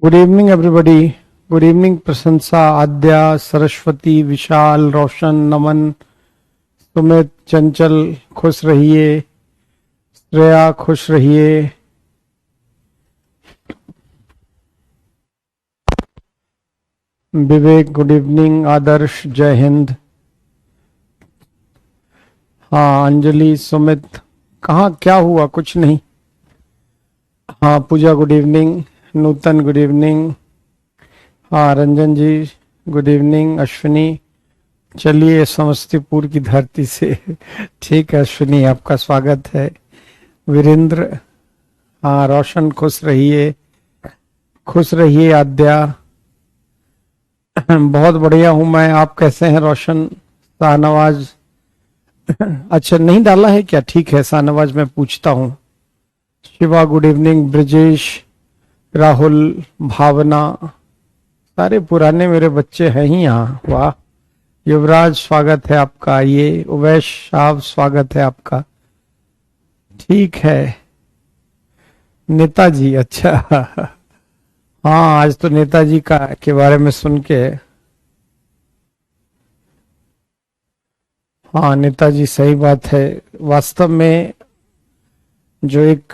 Good evening everybody. Good evening प्रशंसा, आद्या, सरस्वती, विशाल, रोशन, नमन, सुमित, चंचल, खुश रहिए। श्रेया खुश रहिए। विवेक गुड इवनिंग। आदर्श जय हिंद। हाँ अंजलि, सुमित, कहाँ क्या हुआ? कुछ नहीं। हाँ पूजा गुड इवनिंग। नूतन गुड इवनिंग। हाँ रंजन जी गुड इवनिंग। अश्विनी, चलिए समस्तीपुर की धरती से ठीक है अश्विनी, आपका स्वागत है। वीरेंद्र, हाँ रोशन खुश रहिए, खुश रहिए। आद्या बहुत बढ़िया हूं मैं, आप कैसे हैं? रोशन, शाहनवाज, अच्छा नहीं डाला है क्या? ठीक है शाहनवाज, मैं पूछता हूँ। Shiva good evening. ब्रजेश, राहुल, भावना, सारे पुराने मेरे बच्चे हैं ही यहाँ। वाह। युवराज स्वागत है आपका। ये उवैश साहब स्वागत है आपका। ठीक है नेताजी, अच्छा हाँ आज तो नेताजी का के बारे में सुन के, हाँ नेताजी, सही बात है। वास्तव में जो एक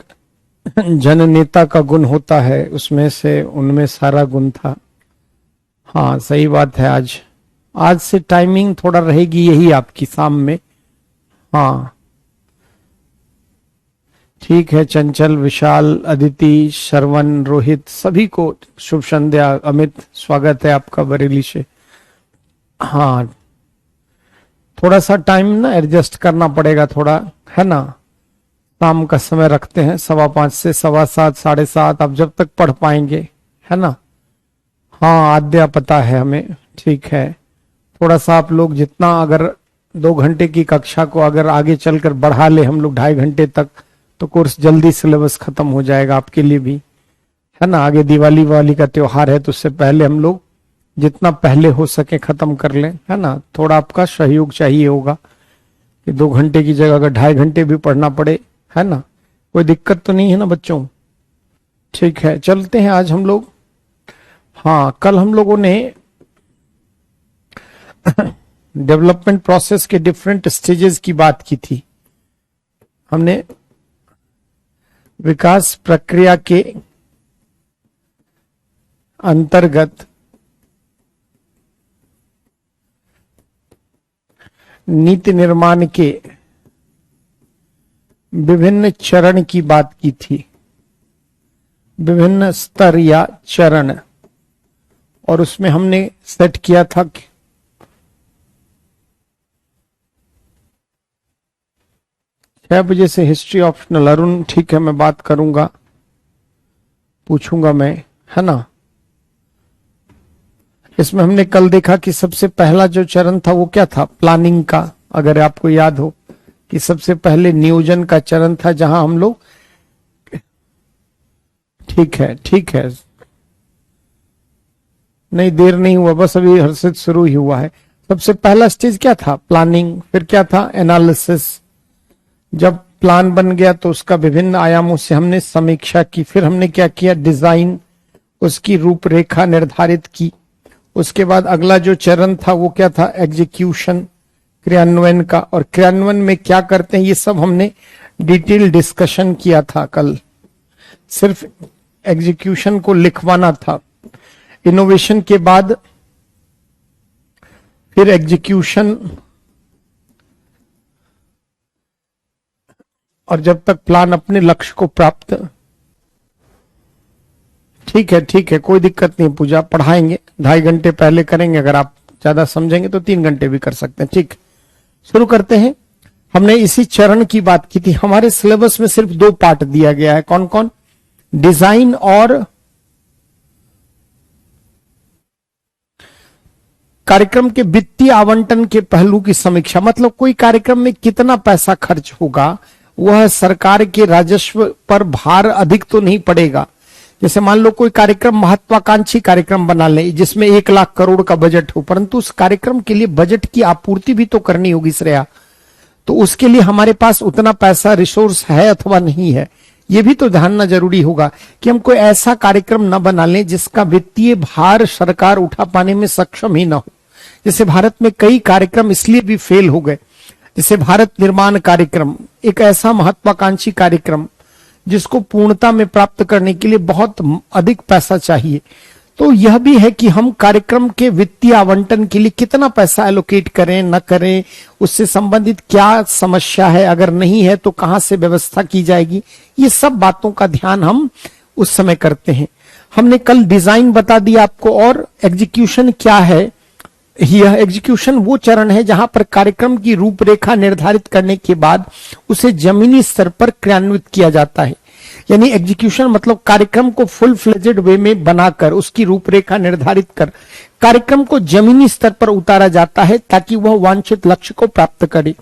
जननेता का गुण होता है उसमें से उनमें सारा गुण था। हाँ सही बात है। आज से टाइमिंग थोड़ा रहेगी यही आपकी शाम में। हाँ ठीक है। चंचल, विशाल, अदिति, श्रवण, रोहित, सभी को शुभ संध्या। अमित स्वागत है आपका बरेली से। हाँ थोड़ा सा टाइम ना एडजस्ट करना पड़ेगा थोड़ा, है ना। शाम का समय रखते हैं 5:15 से 7:15, 7:30, आप जब तक पढ़ पाएंगे, है ना। हाँ आद्या पता है हमें, ठीक है। थोड़ा सा आप लोग जितना, अगर 2 घंटे की कक्षा को अगर आगे चलकर बढ़ा ले हम लोग 2.5 घंटे तक, तो कोर्स जल्दी सिलेबस खत्म हो जाएगा आपके लिए भी, है ना। आगे दिवाली वाली का त्योहार है तो उससे पहले हम लोग जितना पहले हो सके खत्म कर लें, है ना। थोड़ा आपका सहयोग चाहिए होगा कि 2 घंटे की जगह अगर 2.5 घंटे भी पढ़ना पड़े, है ना। कोई दिक्कत तो नहीं है ना बच्चों? ठीक है चलते हैं आज हम लोग। हाँ कल हम लोगों ने डेवलपमेंट प्रोसेस के डिफरेंट स्टेजेस की बात की थी। हमने विकास प्रक्रिया के अंतर्गत नीति निर्माण के विभिन्न चरण की बात की थी, विभिन्न स्तर या चरण, और उसमें हमने सेट किया था कि 6 बजे से हिस्ट्री ऑप्शनल। अरुण ठीक है मैं बात करूंगा, पूछूंगा मैं, है ना। इसमें हमने कल देखा कि सबसे पहला जो चरण था वो क्या था? प्लानिंग का। अगर आपको याद हो कि सबसे पहले नियोजन का चरण था जहां हम लोग, ठीक है ठीक है, नहीं देर नहीं हुआ, बस अभी हर्षित शुरू ही हुआ है। सबसे पहला स्टेज क्या था? प्लानिंग। फिर क्या था? एनालिसिस। जब प्लान बन गया तो उसका विभिन्न आयामों से हमने समीक्षा की। फिर हमने क्या किया? डिजाइन, उसकी रूपरेखा निर्धारित की। उसके बाद अगला जो चरण था वो क्या था? एग्जीक्यूशन, क्रियान्वयन का। और क्रियान्वयन में क्या करते हैं ये सब हमने डिटेल डिस्कशन किया था कल। सिर्फ एग्जीक्यूशन को लिखवाना था। इनोवेशन के बाद फिर एग्जीक्यूशन, और जब तक प्लान अपने लक्ष्य को प्राप्त, ठीक है कोई दिक्कत नहीं पूजा, पढ़ाएंगे 2.5 घंटे पहले करेंगे। अगर आप ज्यादा समझेंगे तो 3 घंटे भी कर सकते हैं। ठीक, शुरू करते हैं। हमने इसी चरण की बात की थी। हमारे सिलेबस में सिर्फ 2 पार्ट दिया गया है। कौन कौन? डिजाइन और कार्यक्रम के वित्तीय आवंटन के पहलू की समीक्षा। मतलब कोई कार्यक्रम में कितना पैसा खर्च होगा, वह सरकार के राजस्व पर भार अधिक तो नहीं पड़ेगा। जैसे मान लो कोई कार्यक्रम, महत्वाकांक्षी कार्यक्रम बना ले जिसमें 1 लाख करोड़ का बजट हो, परंतु उस कार्यक्रम के लिए बजट की आपूर्ति भी तो करनी होगी श्रेया। तो उसके लिए हमारे पास उतना पैसा रिसोर्स है अथवा नहीं है, ये भी तो जानना जरूरी होगा कि हम कोई ऐसा कार्यक्रम न बना लें जिसका वित्तीय भार सरकार उठा पाने में सक्षम ही ना हो। जैसे भारत में कई कार्यक्रम इसलिए भी फेल हो गए, जैसे भारत निर्माण कार्यक्रम, एक ऐसा महत्वाकांक्षी कार्यक्रम जिसको पूर्णता में प्राप्त करने के लिए बहुत अधिक पैसा चाहिए। तो यह भी है कि हम कार्यक्रम के वित्तीय आवंटन के लिए कितना पैसा एलोकेट करें न करें, उससे संबंधित क्या समस्या है, अगर नहीं है तो कहां से व्यवस्था की जाएगी, ये सब बातों का ध्यान हम उस समय करते हैं। हमने कल डिजाइन बता दिया आपको, और एग्जीक्यूशन क्या है। यह एग्जीक्यूशन वो चरण है जहां पर कार्यक्रम की रूपरेखा निर्धारित करने के बाद उसे जमीनी स्तर पर क्रियान्वित किया जाता है। यानी एग्जीक्यूशन मतलब कार्यक्रम को फुल फ्लेजेड वे में बनाकर, उसकी रूपरेखा निर्धारित कर कार्यक्रम को जमीनी स्तर पर उतारा जाता है ताकि वह वांछित लक्ष्य को प्राप्त करे।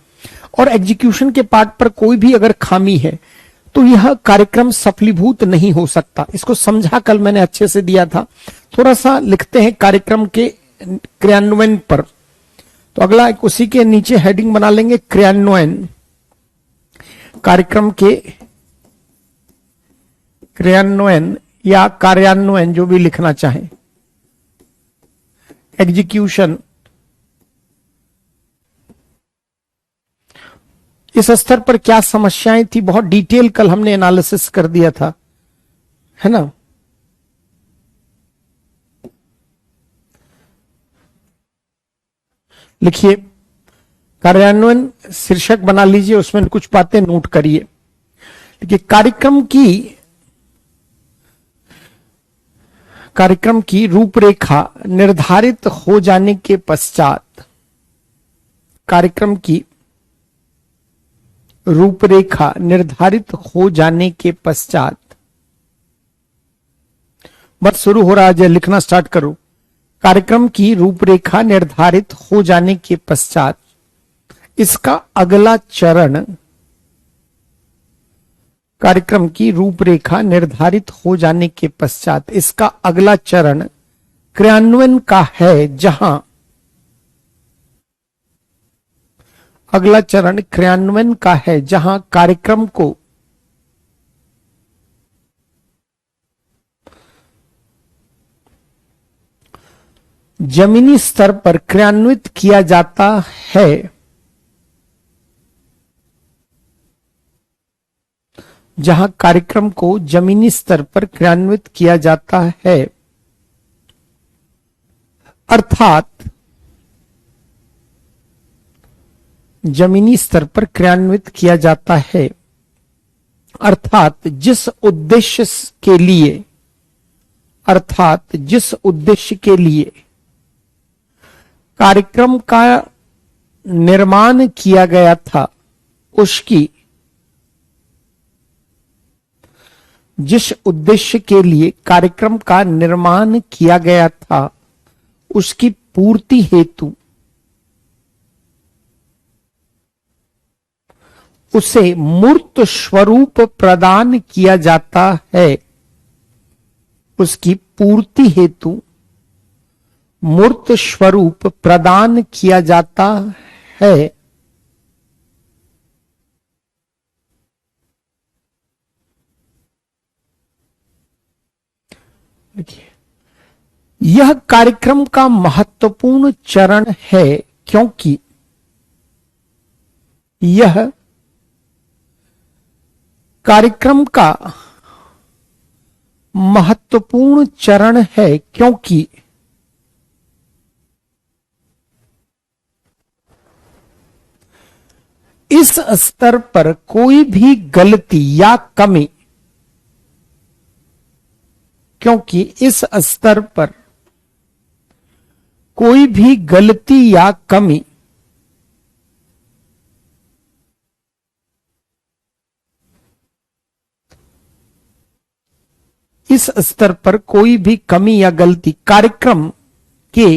और एग्जीक्यूशन के पार्ट पर कोई भी अगर खामी है तो यह कार्यक्रम सफलीभूत नहीं हो सकता। इसको समझा कल मैंने अच्छे से दिया था। थोड़ा सा लिखते हैं कार्यक्रम के क्रियान्वयन पर। तो अगला एक उसी के नीचे हेडिंग बना लेंगे, क्रियान्वयन। कार्यक्रम के क्रियान्वयन या कार्यान्वयन, जो भी लिखना चाहें। एग्जीक्यूशन, इस स्तर पर क्या समस्याएं थी, बहुत डिटेल कल हमने एनालिसिस कर दिया था, है ना। लिखिए, कार्यान्वयन शीर्षक बना लीजिए, उसमें कुछ बातें नोट करिए। देखिए, कार्यक्रम की रूपरेखा निर्धारित हो जाने के पश्चात, कार्यक्रम की रूपरेखा निर्धारित हो जाने के पश्चात, बस शुरू हो रहा है, लिखना स्टार्ट करो। कार्यक्रम की रूपरेखा निर्धारित हो जाने के पश्चात इसका अगला चरण, कार्यक्रम की रूपरेखा निर्धारित हो जाने के पश्चात इसका अगला चरण क्रियान्वयन का है, जहां अगला चरण क्रियान्वयन का है जहां कार्यक्रम को जमीनी स्तर पर क्रियान्वित किया जाता है। जहां कार्यक्रम को जमीनी स्तर पर क्रियान्वित किया जाता है, अर्थात जमीनी स्तर पर क्रियान्वित किया जाता है, अर्थात जिस उद्देश्य के लिए कार्यक्रम का निर्माण किया गया था, जिस उद्देश्य के लिए कार्यक्रम का निर्माण किया गया था उसकी पूर्ति हेतु उसे मूर्त स्वरूप प्रदान किया जाता है। उसकी पूर्ति हेतु मूर्त स्वरूप प्रदान किया जाता है। देखिए, यह कार्यक्रम का महत्वपूर्ण चरण है, क्योंकि यह कार्यक्रम का महत्वपूर्ण चरण है, क्योंकि इस स्तर पर कोई भी गलती या कमी, क्योंकि इस स्तर पर कोई भी गलती या कमी इस स्तर पर कोई भी कमी या गलती कार्यक्रम के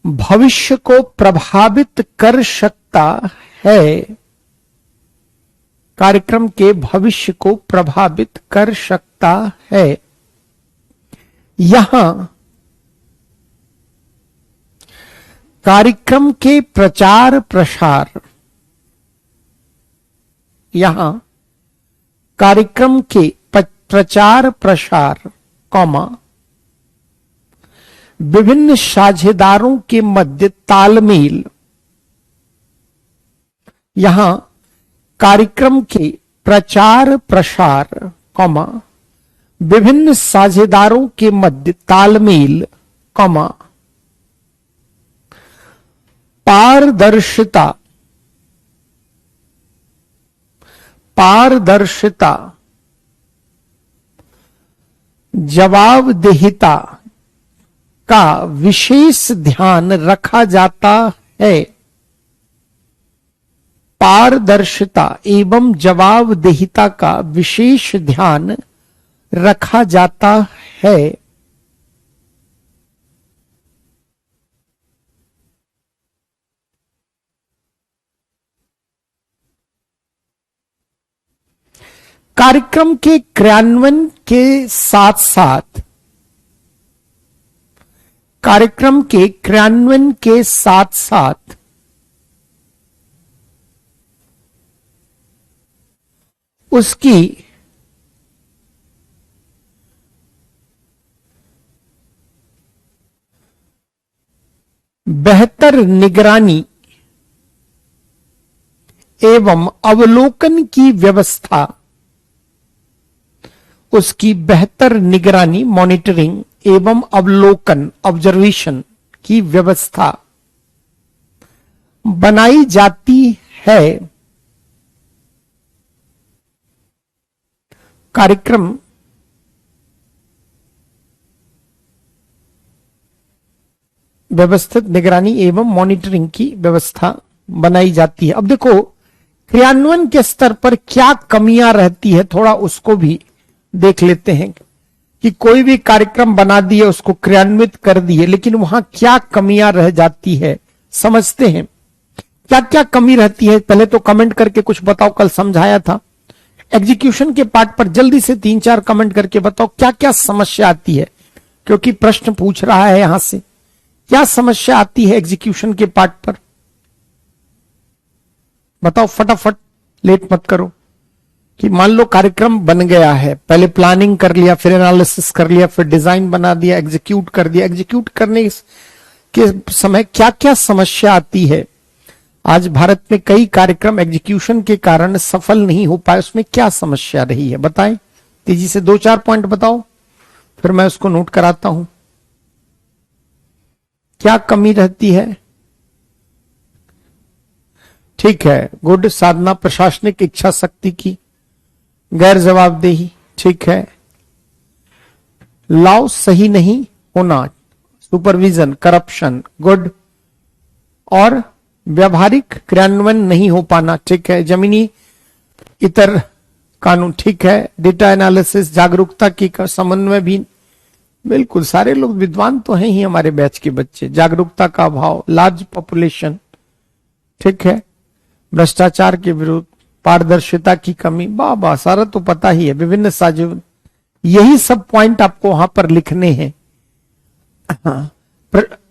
भविष्य को प्रभावित कर सकता है। कार्यक्रम के भविष्य को प्रभावित कर सकता है। यहां कार्यक्रम के प्रचार प्रसार, यहां कार्यक्रम के प्रचार प्रसार, कॉमा, विभिन्न साझेदारों के मध्य तालमेल। यहां कार्यक्रम के प्रचार प्रसार, कॉमा, विभिन्न साझेदारों के मध्य तालमेल, कॉमा, पारदर्शिता, पारदर्शिता, जवाबदेहिता का विशेष ध्यान रखा जाता है। पारदर्शिता एवं जवाबदेहिता का विशेष ध्यान रखा जाता है। कार्यक्रम के क्रियान्वयन के साथ साथ, कार्यक्रम के क्रियान्वयन के साथ साथ उसकी बेहतर निगरानी एवं अवलोकन की व्यवस्था, उसकी बेहतर निगरानी, मॉनिटरिंग एवं अवलोकन, ऑब्जर्वेशन की व्यवस्था बनाई जाती है। कार्यक्रम व्यवस्थित निगरानी एवं मॉनिटरिंग की व्यवस्था बनाई जाती है। अब देखो क्रियान्वयन के स्तर पर क्या कमियां रहती है, थोड़ा उसको भी देख लेते हैं कि कोई भी कार्यक्रम बना दिए, उसको क्रियान्वित कर दिए, लेकिन वहां क्या कमियां रह जाती है, समझते हैं क्या क्या कमी रहती है। पहले तो कमेंट करके कुछ बताओ, कल समझाया था। एग्जीक्यूशन के पार्ट पर जल्दी से 3-4 कमेंट करके बताओ क्या क्या समस्या आती है, क्योंकि प्रश्न पूछ रहा है यहां से। क्या समस्या आती है एग्जीक्यूशन के पार्ट पर, बताओ फटाफट, लेट मत करो। कि मान लो कार्यक्रम बन गया है, पहले प्लानिंग कर लिया, फिर एनालिसिस कर लिया, फिर डिजाइन बना दिया, एग्जीक्यूट कर दिया। एग्जीक्यूट करने के समय क्या क्या समस्या आती है। आज भारत में कई कार्यक्रम एग्जीक्यूशन के कारण सफल नहीं हो पाए, उसमें क्या समस्या रही है बताएं। तेजी से 2-4 पॉइंट बताओ, फिर मैं उसको नोट कराता हूं। क्या कमी रहती है? ठीक है, गुड। साधना, प्रशासनिक इच्छा शक्ति की गैर जवाबदेही, ठीक है। लॉ सही नहीं होना, सुपरविजन, करप्शन, गुड। और व्यावहारिक क्रियान्वयन नहीं हो पाना, ठीक है। जमीनी इतर कानून, ठीक है। डेटा एनालिसिस, जागरूकता की समन्वय भी, बिल्कुल सारे लोग विद्वान तो हैं ही हमारे बैच के बच्चे। जागरूकता का अभाव, लार्ज पॉपुलेशन, ठीक है। भ्रष्टाचार के विरुद्ध, पारदर्शिता की कमी, बाबा सारा तो पता ही है। विभिन्न साझेदार, यही सब पॉइंट आपको वहां पर लिखने हैं।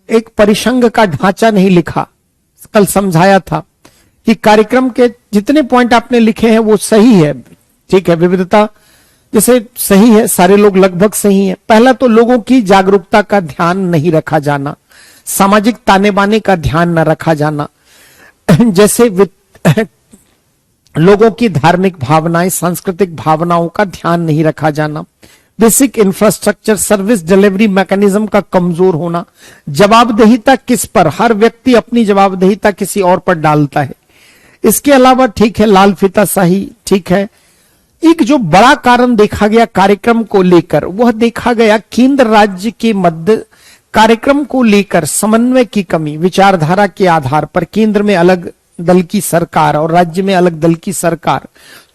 एक परिसंघ का ढांचा नहीं लिखा, कल समझाया था कि कार्यक्रम के जितने पॉइंट आपने लिखे हैं वो सही है, ठीक है। विविधता जैसे सही है, सारे लोग लगभग सही हैं। पहला तो लोगों की जागरूकता का ध्यान नहीं रखा जाना, सामाजिक ताने बाने का ध्यान न रखा जाना, जैसे लोगों की धार्मिक भावनाएं, सांस्कृतिक भावनाओं का ध्यान नहीं रखा जाना, basic infrastructure, service delivery mechanism का कमजोर होना, जवाबदेहिता किस पर, हर व्यक्ति अपनी जवाबदेहिता किसी और पर डालता है। इसके अलावा ठीक है लाल फीताशाही, ठीक है। एक जो बड़ा कारण देखा गया कार्यक्रम को लेकर, वह देखा गया केंद्र राज्य के मध्य कार्यक्रम को लेकर समन्वय की कमी। विचारधारा के आधार पर केंद्र में अलग दल की सरकार और राज्य में अलग दल की सरकार,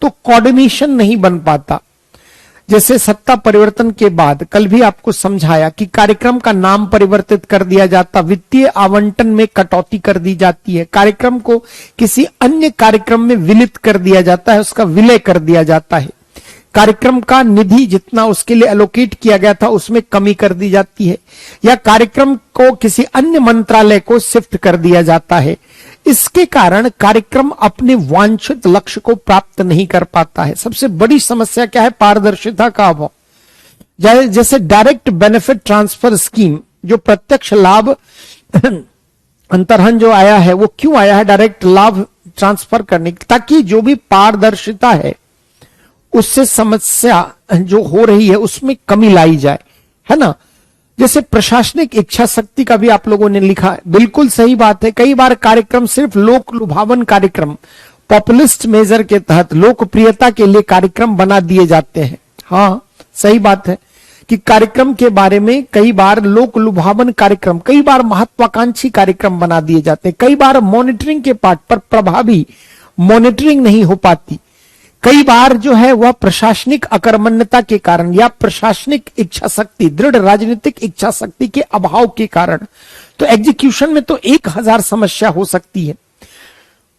तो कोऑर्डिनेशन नहीं बन पाता। जैसे सत्ता परिवर्तन के बाद कल भी आपको समझाया कि कार्यक्रम का नाम परिवर्तित कर दिया जाता, वित्तीय आवंटन में कटौती कर दी जाती है, कार्यक्रम को किसी अन्य कार्यक्रम में विलित कर दिया जाता है, उसका विलय कर दिया जाता है। कार्यक्रम का निधि जितना उसके लिए एलोकेट किया गया था उसमें कमी कर दी जाती है, या कार्यक्रम को किसी अन्य मंत्रालय को शिफ्ट कर दिया जाता है। इसके कारण कार्यक्रम अपने वांछित लक्ष्य को प्राप्त नहीं कर पाता है। सबसे बड़ी समस्या क्या है? पारदर्शिता का अभाव। जैसे डायरेक्ट बेनिफिट ट्रांसफर स्कीम, जो प्रत्यक्ष लाभ अंतरहन जो आया है, वो क्यों आया है? डायरेक्ट लाभ ट्रांसफर करने, ताकि जो भी पारदर्शिता है उससे समस्या जो हो रही है उसमें कमी लाई जाए, है ना। जैसे प्रशासनिक इच्छा शक्ति का भी आप लोगों ने लिखा है, बिल्कुल सही बात है। कई बार कार्यक्रम सिर्फ लोक लुभावन कार्यक्रम, पॉपुलिस्ट मेजर के तहत लोकप्रियता के लिए कार्यक्रम बना दिए जाते हैं। हाँ, सही बात है कि कार्यक्रम के बारे में कई बार लोक लुभावन कार्यक्रम, कई बार महत्वाकांक्षी कार्यक्रम बना दिए जाते हैं। कई बार मॉनिटरिंग के पार्ट पर प्रभावी मॉनिटरिंग नहीं हो पाती। कई बार जो है वह प्रशासनिक अकर्मण्यता के कारण या प्रशासनिक इच्छा शक्ति, दृढ़ राजनीतिक इच्छा शक्ति के अभाव के कारण, तो एग्जीक्यूशन में तो 1000 समस्या हो सकती है।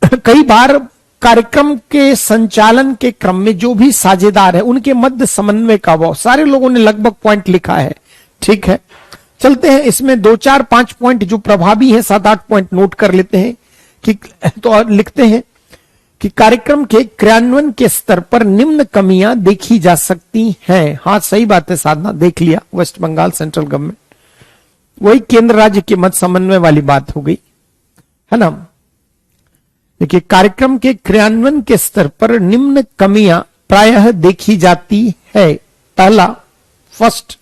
कई बार कार्यक्रम के संचालन के क्रम में जो भी साझेदार है उनके मध्य समन्वय का अभाव। सारे लोगों ने लगभग पॉइंट लिखा है, ठीक है। चलते हैं इसमें 2, 4, 5 पॉइंट जो प्रभावी हैं, 7, 8 पॉइंट नोट कर लेते हैं कि तो लिखते हैं कि कार्यक्रम के क्रियान्वयन के स्तर पर निम्न कमियां देखी जा सकती हैं। हाँ, सही बात है साधना, देख लिया। वेस्ट बंगाल सेंट्रल गवर्नमेंट, वही केंद्र राज्य के मध्य समन्वय वाली बात हो गई, है ना। देखिए, कार्यक्रम के क्रियान्वयन के स्तर पर निम्न कमियां प्रायः देखी जाती है। पहला, फर्स्ट,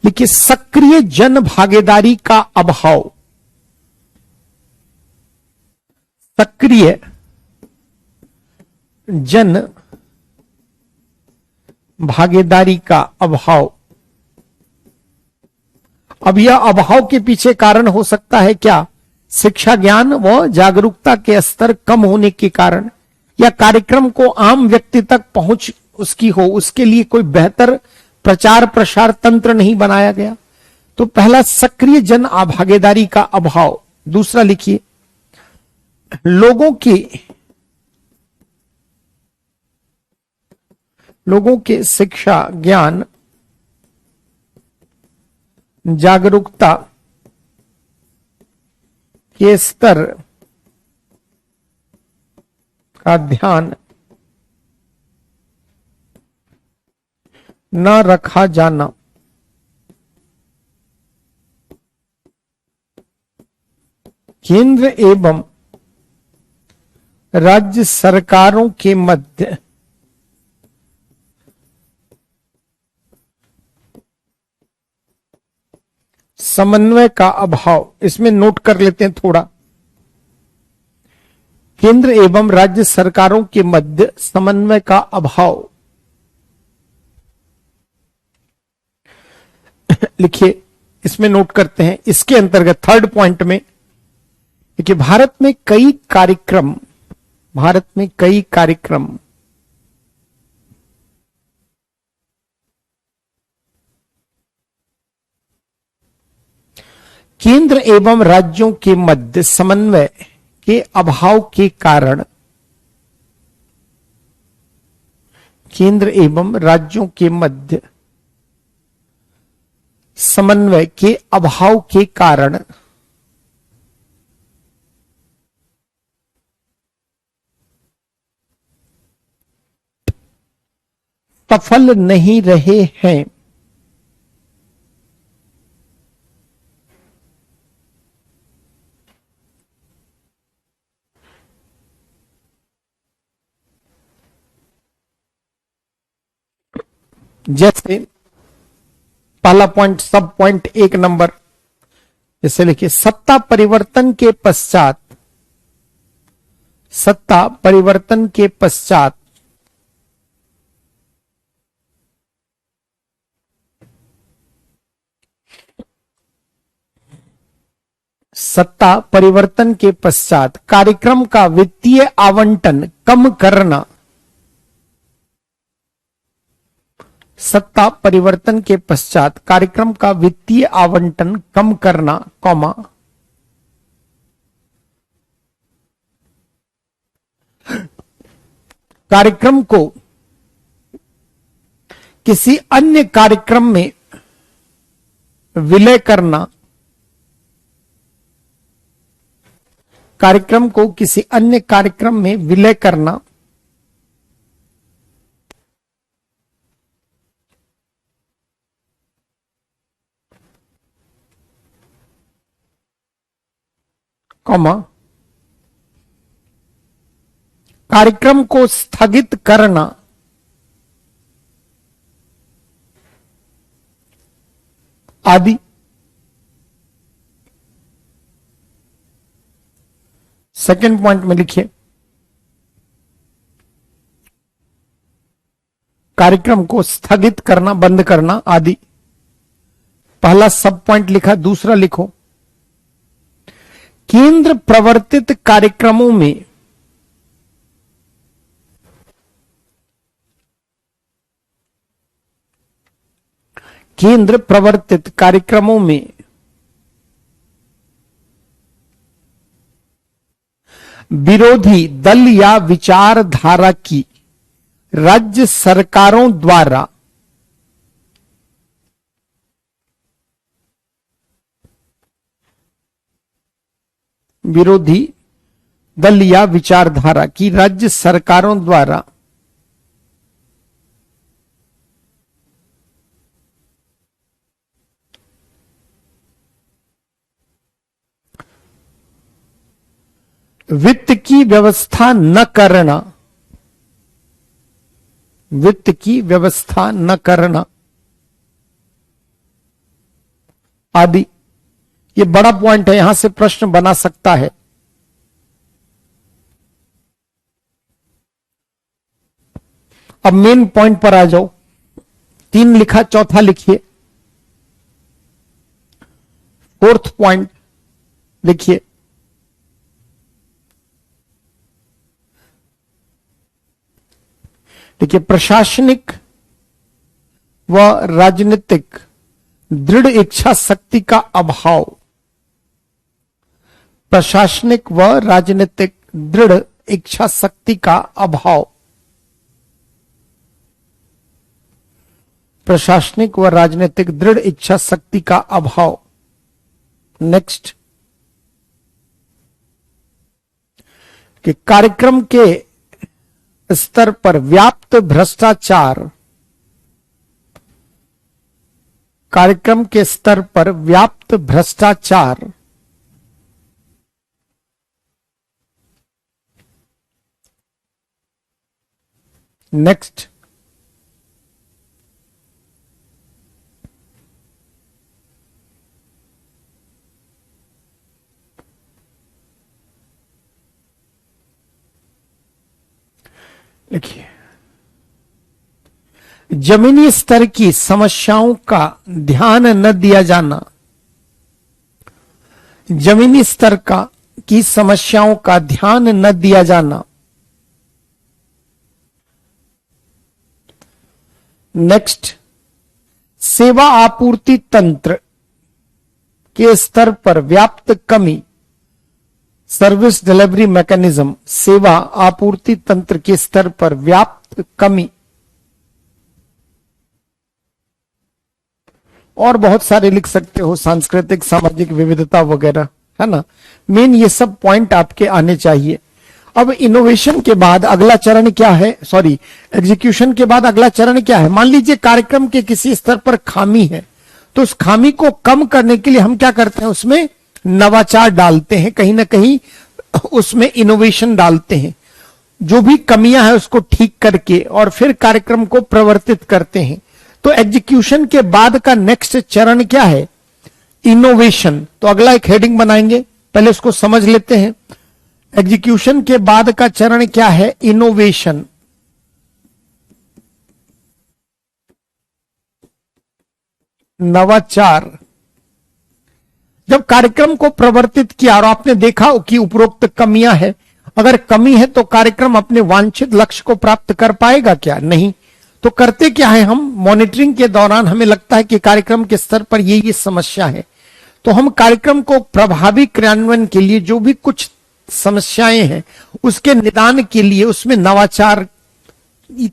देखिए, सक्रिय जन भागीदारी का अभाव। सक्रिय जन भागीदारी का अभाव। अब यह अभाव के पीछे कारण हो सकता है क्या? शिक्षा, ज्ञान व जागरूकता के स्तर कम होने के कारण, या कार्यक्रम को आम व्यक्ति तक पहुंच उसकी हो, उसके लिए कोई बेहतर प्रचार प्रसार तंत्र नहीं बनाया गया। तो पहला, सक्रिय जन भागीदारी का अभाव। दूसरा लिखिए, लोगों के शिक्षा, ज्ञान, जागरूकता के स्तर का ध्यान न रखा जाना। केंद्र एवं राज्य सरकारों के मध्य समन्वय का अभाव। इसमें नोट कर लेते हैं थोड़ा, केंद्र एवं राज्य सरकारों के मध्य समन्वय का अभाव। लिखिए, इसमें नोट करते हैं। इसके अंतर्गत थर्ड पॉइंट में देखिए, भारत में कई कार्यक्रम केंद्र एवं राज्यों के मध्य समन्वय के अभाव के कारण, केंद्र एवं राज्यों के मध्य समन्वय के अभाव के कारण सफल नहीं रहे हैं। जैसे पहला पॉइंट, सब पॉइंट 1 नंबर, जैसे लिखिए, सत्ता परिवर्तन के पश्चात कार्यक्रम का वित्तीय आवंटन कम करना। सत्ता परिवर्तन के पश्चात कार्यक्रम का वित्तीय आवंटन कम करना, कॉमा, कार्यक्रम को किसी अन्य कार्यक्रम में विलय करना, कार्यक्रम को किसी अन्य कार्यक्रम में विलय करना, कॉमा, कार्यक्रम को स्थगित करना, आदि। सेकंड पॉइंट में लिखिए, कार्यक्रम को स्थगित करना, बंद करना, आदि। पहला सब पॉइंट लिखा, दूसरा लिखो, केंद्र प्रवर्तित कार्यक्रमों में केंद्र प्रवर्तित कार्यक्रमों में विरोधी दल या विचारधारा की राज्य सरकारों द्वारा विरोधी दल या विचारधारा की राज्य सरकारों द्वारा वित्त की व्यवस्था न करना, वित्त की व्यवस्था न करना, आदि। ये बड़ा पॉइंट है, यहां से प्रश्न बना सकता है। अब मेन पॉइंट पर आ जाओ। 3 लिखा, चौथा लिखिए। फोर्थ पॉइंट लिखिए, देखिए, प्रशासनिक व राजनीतिक दृढ़ इच्छा शक्ति का अभाव, प्रशासनिक व राजनीतिक दृढ़ इच्छा शक्ति का अभाव, प्रशासनिक व राजनीतिक दृढ़ इच्छा शक्ति का अभाव। नेक्स्ट, कि कार्यक्रम के स्तर पर व्याप्त भ्रष्टाचार, कार्यक्रम के स्तर पर व्याप्त भ्रष्टाचार, नेक्स्ट, लिखिए, जमीनी स्तर की समस्याओं का ध्यान न दिया जाना, जमीनी स्तर की समस्याओं का ध्यान न दिया जाना। नेक्स्ट, सेवा आपूर्ति तंत्र के स्तर पर व्याप्त कमी, सर्विस डिलीवरी मैकेनिज्म, सेवा आपूर्ति तंत्र के स्तर पर व्याप्त कमी। और बहुत सारे लिख सकते हो, सांस्कृतिक सामाजिक विविधता वगैरह, है ना। मेन ये सब पॉइंट आपके आने चाहिए। अब इनोवेशन के बाद अगला चरण क्या है, सॉरी, एग्जीक्यूशन के बाद अगला चरण क्या है। मान लीजिए कार्यक्रम के किसी स्तर पर खामी है, तो उस खामी को कम करने के लिए हम क्या करते हैं, उसमें नवाचार डालते हैं, कहीं ना कहीं उसमें इनोवेशन डालते हैं, जो भी कमियां हैं उसको ठीक करके, और फिर कार्यक्रम को प्रवर्तित करते हैं। तो एग्जीक्यूशन के बाद का नेक्स्ट चरण क्या है, इनोवेशन। तो अगला एक हेडिंग बनाएंगे, पहले उसको समझ लेते हैं। एग्जीक्यूशन के बाद का चरण क्या है, इनोवेशन। नवाचार। जब कार्यक्रम को प्रवर्तित किया और आपने देखा कि उपरोक्त कमियां है, अगर कमी है तो कार्यक्रम अपने वांछित लक्ष्य को प्राप्त कर पाएगा क्या, नहीं। तो करते क्या है, हम मॉनिटरिंग के दौरान हमें लगता है कि कार्यक्रम के स्तर पर ये समस्या है, तो हम कार्यक्रम को प्रभावी क्रियान्वयन के लिए जो भी कुछ समस्याएं हैं उसके निदान के लिए उसमें नवाचार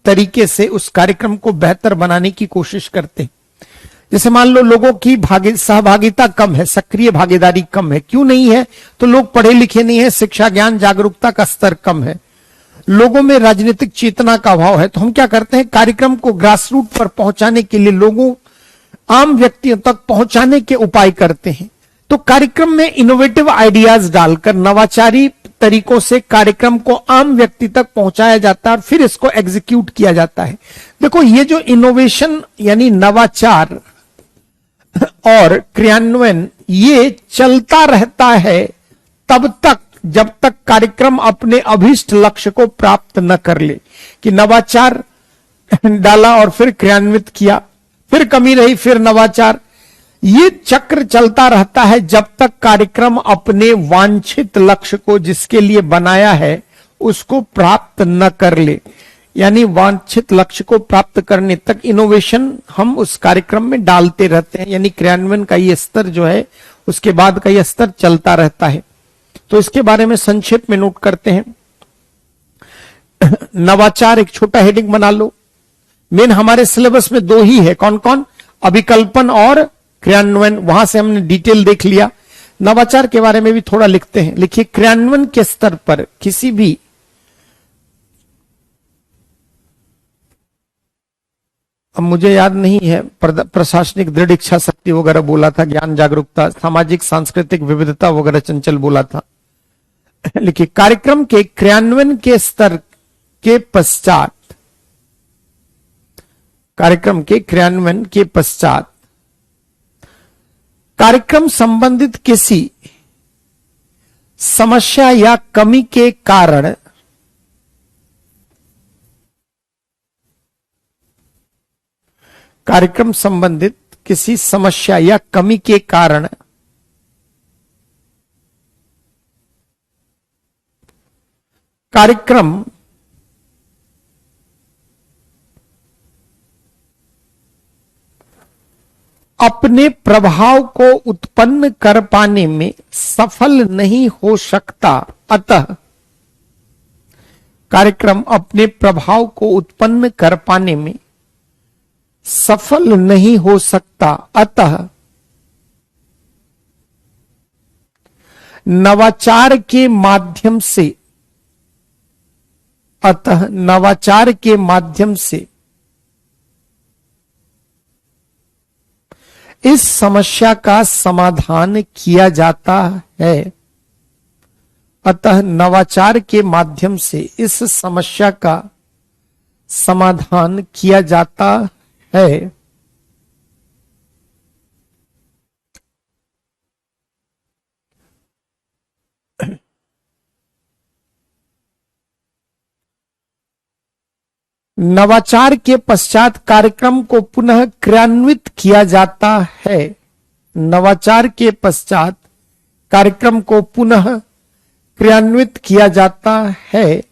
तरीके से उस कार्यक्रम को बेहतर बनाने की कोशिश करते हैं। जैसे मान लो लोगों की सहभागिता कम है, सक्रिय भागीदारी कम है। क्यों नहीं है? तो लोग पढ़े लिखे नहीं है, शिक्षा ज्ञान जागरूकता का स्तर कम है, लोगों में राजनीतिक चेतना का अभाव है। तो हम क्या करते हैं, कार्यक्रम को ग्रास रूट पर पहुंचाने के लिए, लोगों आम व्यक्तियों तक पहुंचाने के उपाय करते हैं। तो कार्यक्रम में इनोवेटिव आइडियाज डालकर नवाचारी तरीकों से कार्यक्रम को आम व्यक्ति तक पहुंचाया जाता है और फिर इसको एग्जीक्यूट किया जाता है। देखो, ये जो इनोवेशन यानी नवाचार और क्रियान्वयन, ये चलता रहता है तब तक जब तक कार्यक्रम अपने अभीष्ट लक्ष्य को प्राप्त न कर ले। कि नवाचार डाला और फिर क्रियान्वित किया, फिर कमी रही, फिर नवाचार, ये चक्र चलता रहता है जब तक कार्यक्रम अपने वांछित लक्ष्य को, जिसके लिए बनाया है, उसको प्राप्त न कर ले। यानी वांछित लक्ष्य को प्राप्त करने तक इनोवेशन हम उस कार्यक्रम में डालते रहते हैं। यानी क्रियान्वयन का ये स्तर जो है, उसके बाद का ये स्तर चलता रहता है। तो इसके बारे में संक्षेप में नोट करते हैं। नवाचार एक छोटा हेडिंग बना लो। मेन हमारे सिलेबस में दो ही है, कौन कौन? अभिकल्पन और क्रियान्वयन। वहां से हमने डिटेल देख लिया। नवाचार के बारे में भी थोड़ा लिखते हैं। लिखिए, क्रियान्वयन के स्तर पर किसी भी अब मुझे याद नहीं है, प्रशासनिक दृढ़ इच्छा शक्ति वगैरह बोला था, ज्ञान जागरूकता, सामाजिक सांस्कृतिक विविधता वगैरह चंचल बोला था। लिखिए, कार्यक्रम के क्रियान्वयन के स्तर के पश्चात, कार्यक्रम के क्रियान्वयन के पश्चात कार्यक्रम संबंधित किसी समस्या या कमी के कारण कार्यक्रम संबंधित किसी समस्या या कमी के कारण कार्यक्रम अपने प्रभाव को उत्पन्न कर पाने में सफल नहीं हो सकता। अतः कार्यक्रम अपने प्रभाव को उत्पन्न कर पाने में सफल नहीं हो सकता। अतः नवाचार के माध्यम से, अतः नवाचार के माध्यम से इस समस्या का समाधान किया जाता है। अतः नवाचार के माध्यम से इस समस्या का समाधान किया जाता है। नवाचार के पश्चात कार्यक्रम को पुनः क्रियान्वित किया जाता है। नवाचार के पश्चात कार्यक्रम को पुनः क्रियान्वित किया जाता है।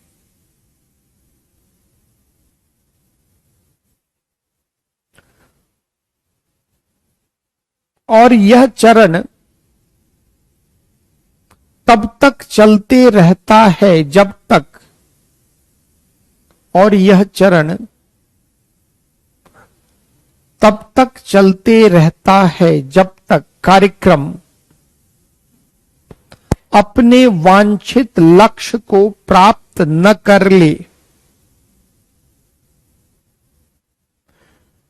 और यह चरण तब तक चलते रहता है जब तक, और यह चरण तब तक चलते रहता है जब तक कार्यक्रम अपने वांछित लक्ष्य को प्राप्त न कर ले।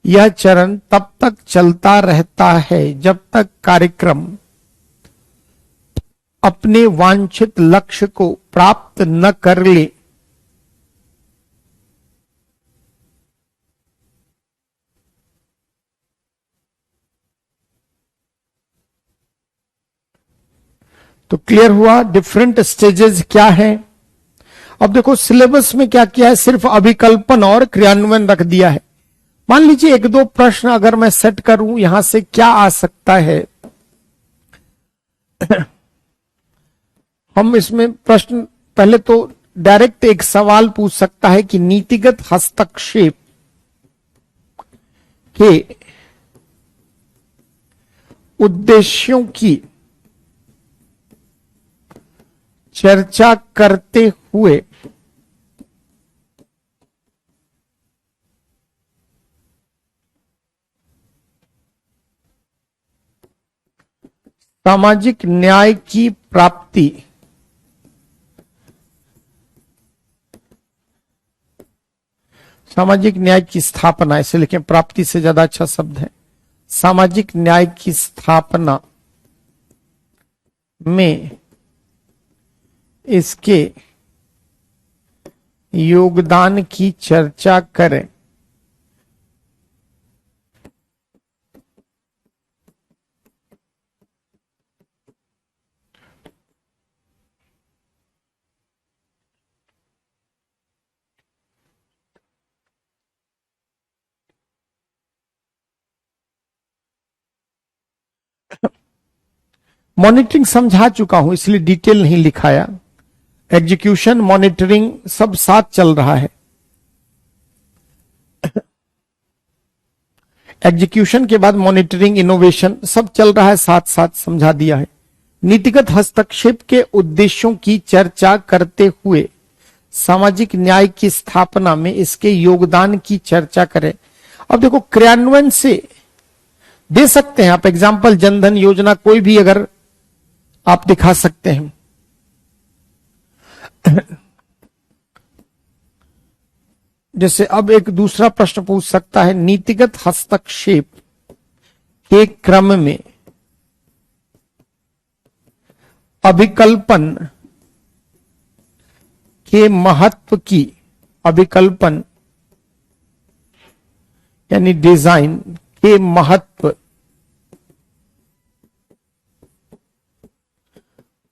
यह चरण तब तक चलता रहता है जब तक कार्यक्रम अपने वांछित लक्ष्य को प्राप्त न कर ले। तो क्लियर हुआ डिफरेंट स्टेजेस क्या है। अब देखो सिलेबस में क्या किया है, सिर्फ अभिकल्पन और क्रियान्वयन रख दिया है। मान लीजिए एक दो प्रश्न अगर मैं सेट करूं, यहां से क्या आ सकता है। हम इसमें प्रश्न पहले तो डायरेक्ट एक सवाल पूछ सकता है कि नीतिगत हस्तक्षेप के उद्देश्यों की चर्चा करते हुए सामाजिक न्याय की प्राप्ति सामाजिक न्याय की स्थापना, इसे लिखें, प्राप्ति से ज्यादा अच्छा शब्द है। सामाजिक न्याय की स्थापना में इसके योगदान की चर्चा करें। मॉनिटरिंग समझा चुका हूं, इसलिए डिटेल नहीं लिखाया। एग्जीक्यूशन, मॉनिटरिंग सब साथ चल रहा है। एग्जीक्यूशन के बाद मॉनिटरिंग, इनोवेशन सब चल रहा है, साथ साथ समझा दिया है। नीतिगत हस्तक्षेप के उद्देश्यों की चर्चा करते हुए सामाजिक न्याय की स्थापना में इसके योगदान की चर्चा करें। अब देखो, क्रियान्वयन से दे सकते हैं आप एग्जाम्पल, जनधन योजना कोई भी अगर आप दिखा सकते हैं। जैसे अब एक दूसरा प्रश्न पूछ सकता है, नीतिगत हस्तक्षेप के क्रम में अभिकल्पन के महत्व की, अभिकल्पन यानी डिजाइन के महत्व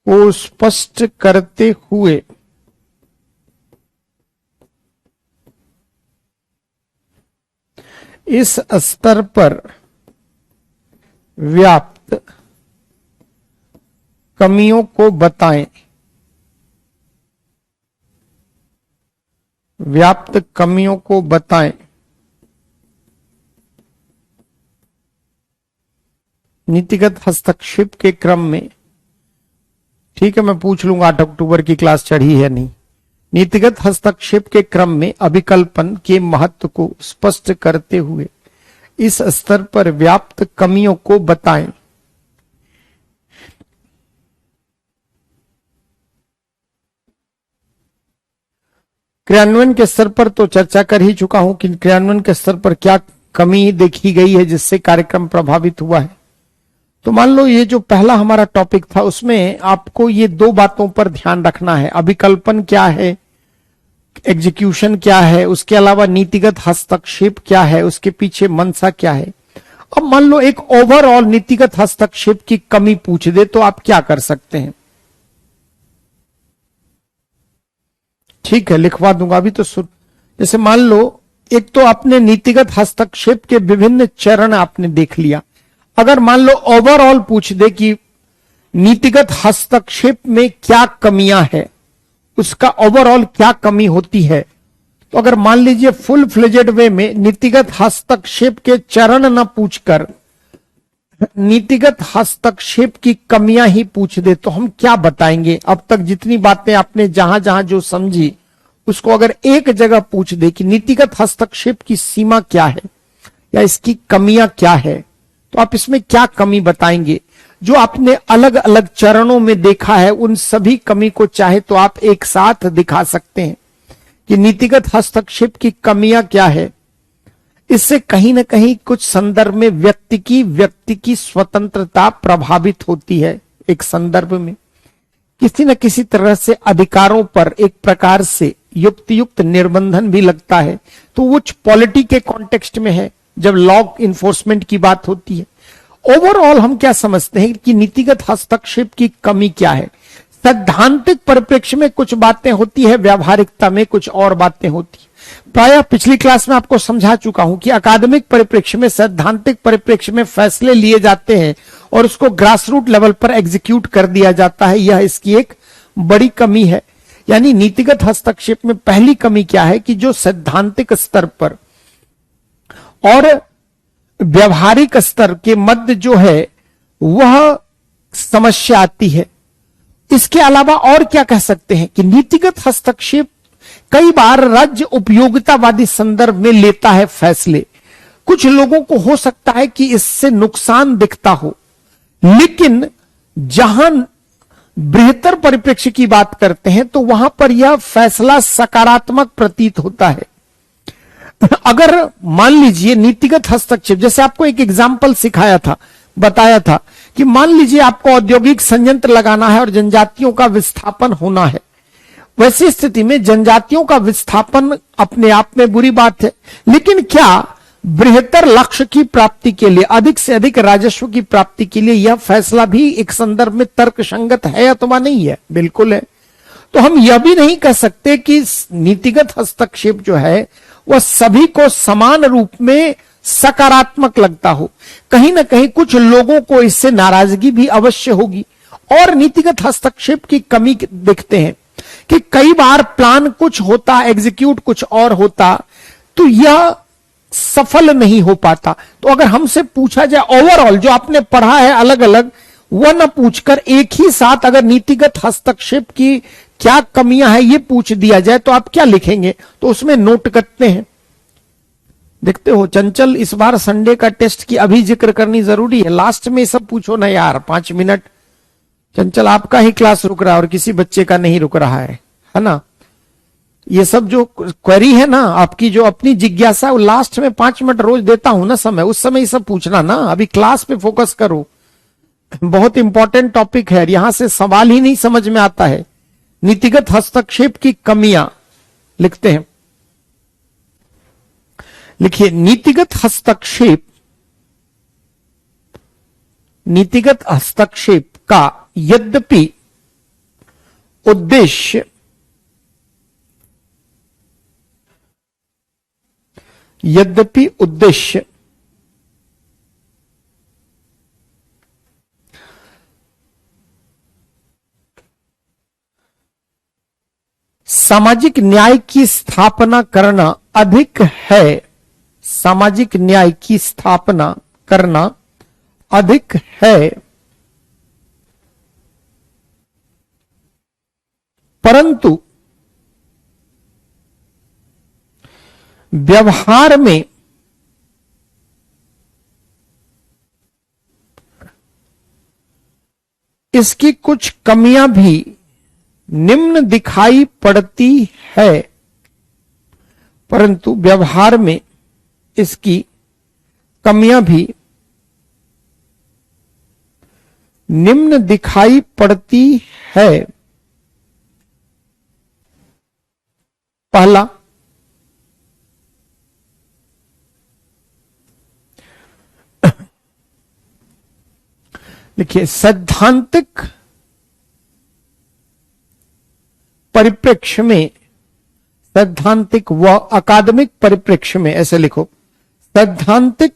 को स्पष्ट करते हुए इस स्तर पर व्याप्त कमियों को बताएं। व्याप्त कमियों को बताएं। नीतिगत हस्तक्षेप के क्रम में, ठीक है, मैं पूछ लूंगा 8 अक्टूबर की क्लास चढ़ी है नहीं। नीतिगत हस्तक्षेप के क्रम में अभिकल्पन के महत्व को स्पष्ट करते हुए इस स्तर पर व्याप्त कमियों को बताएं। क्रियान्वयन के स्तर पर तो चर्चा कर ही चुका हूं कि क्रियान्वयन के स्तर पर क्या कमी देखी गई है जिससे कार्यक्रम प्रभावित हुआ है। तो मान लो ये जो पहला हमारा टॉपिक था उसमें आपको ये 2 बातों पर ध्यान रखना है, अभिकल्पन क्या है, एग्जीक्यूशन क्या है, उसके अलावा नीतिगत हस्तक्षेप क्या है, उसके पीछे मंशा क्या है। अब मान लो एक ओवरऑल नीतिगत हस्तक्षेप की कमी पूछ दे तो आप क्या कर सकते हैं? ठीक है, लिखवा दूंगा अभी तो सुन। जैसे मान लो एक तो आपने नीतिगत हस्तक्षेप के विभिन्न चरण आपने देख लिया। अगर मान लो ओवरऑल पूछ दे कि नीतिगत हस्तक्षेप में क्या कमियां है, उसका ओवरऑल क्या कमी होती है, तो अगर मान लीजिए फुल फ्लेजेड वे में नीतिगत हस्तक्षेप के चरण न पूछकर नीतिगत हस्तक्षेप की कमियां ही पूछ दे तो हम क्या बताएंगे? अब तक जितनी बातें आपने जहां जहां जो समझी उसको अगर एक जगह पूछ दे कि नीतिगत हस्तक्षेप की सीमा क्या है या इसकी कमियां क्या है, तो आप इसमें क्या कमी बताएंगे? जो आपने अलग अलग चरणों में देखा है उन सभी कमी को चाहे तो आप एक साथ दिखा सकते हैं कि नीतिगत हस्तक्षेप की कमियां क्या है। इससे कहीं ना कहीं कुछ संदर्भ में व्यक्ति की स्वतंत्रता प्रभावित होती है। एक संदर्भ में किसी न किसी तरह से अधिकारों पर एक प्रकार से युक्त निर्बंधन भी लगता है, तो वो पॉलिटी के कॉन्टेक्स्ट में है जब लॉ इन्फोर्समेंट की बात होती है। ओवरऑल हम क्या समझते हैं कि नीतिगत हस्तक्षेप की कमी क्या है? सैद्धांतिक परिप्रेक्ष्य में कुछ बातें होती है, व्यावहारिकता में कुछ और बातें होती है। प्रायः पिछली क्लास में आपको समझा चुका हूं कि अकादमिक परिप्रेक्ष्य में, सैद्धांतिक परिप्रेक्ष्य में फैसले लिए जाते हैं और उसको ग्रास रूट लेवल पर एग्जीक्यूट कर दिया जाता है। यह इसकी एक बड़ी कमी है। यानी नीतिगत हस्तक्षेप में पहली कमी क्या है कि जो सैद्धांतिक स्तर पर और व्यवहारिक स्तर के मध्य जो है वह समस्या आती है। इसके अलावा और क्या कह सकते हैं कि नीतिगत हस्तक्षेप कई बार राज्य उपयोगितावादी संदर्भ में लेता है फैसले। कुछ लोगों को हो सकता है कि इससे नुकसान दिखता हो, लेकिन जहां बृहत्तर परिप्रेक्ष्य की बात करते हैं तो वहां पर यह फैसला सकारात्मक प्रतीत होता है। अगर मान लीजिए नीतिगत हस्तक्षेप, जैसे आपको एक एग्जाम्पल सिखाया था, बताया था कि मान लीजिए आपको औद्योगिक संयंत्र लगाना है और जनजातियों का विस्थापन होना है। वैसी स्थिति में जनजातियों का विस्थापन अपने आप में बुरी बात है, लेकिन क्या बृहत्तर लक्ष्य की प्राप्ति के लिए, अधिक से अधिक राजस्व की प्राप्ति के लिए यह फैसला भी एक संदर्भ में तर्कसंगत है अथवा नहीं है? बिल्कुल है। तो हम यह भी नहीं कह सकते कि नीतिगत हस्तक्षेप जो है वह सभी को समान रूप में सकारात्मक लगता हो। कहीं ना कहीं कुछ लोगों को इससे नाराजगी भी अवश्य होगी। और नीतिगत हस्तक्षेप की कमी देखते हैं कि कई बार प्लान कुछ होता, एग्जीक्यूट कुछ और होता, तो यह सफल नहीं हो पाता। तो अगर हमसे पूछा जाए ओवरऑल जो आपने पढ़ा है अलग अलग, वह न पूछकर एक ही साथ अगर नीतिगत हस्तक्षेप की क्या कमियां हैं ये पूछ दिया जाए तो आप क्या लिखेंगे? तो उसमें नोट करते हैं। देखते हो चंचल, इस बार संडे का टेस्ट की अभी जिक्र करनी जरूरी है, लास्ट में सब पूछो ना यार, 5 मिनट। चंचल आपका ही क्लास रुक रहा है और किसी बच्चे का नहीं रुक रहा है ना? ये सब जो क्वेरी है ना आपकी, जो अपनी जिज्ञासा, वो लास्ट में 5 मिनट रोज देता हूं ना समय, उस समय ये सब पूछना ना, अभी क्लास पे फोकस करो। बहुत इंपॉर्टेंट टॉपिक है, यहां से सवाल ही नहीं समझ में आता है। नीतिगत हस्तक्षेप की कमियां लिखते हैं। लिखिए, नीतिगत हस्तक्षेप का यद्यपि उद्देश्य सामाजिक न्याय की स्थापना करना अधिक है, सामाजिक न्याय की स्थापना करना अधिक है, परंतु व्यवहार में इसकी कुछ कमियां भी निम्न दिखाई पड़ती है, परंतु व्यवहार में इसकी कमियां भी निम्न दिखाई पड़ती है। पहला, देखिए, सैद्धांतिक परिप्रेक्ष्य में, सैद्धांतिक व अकादमिक परिप्रेक्ष्य में, ऐसे लिखो, सैद्धांतिक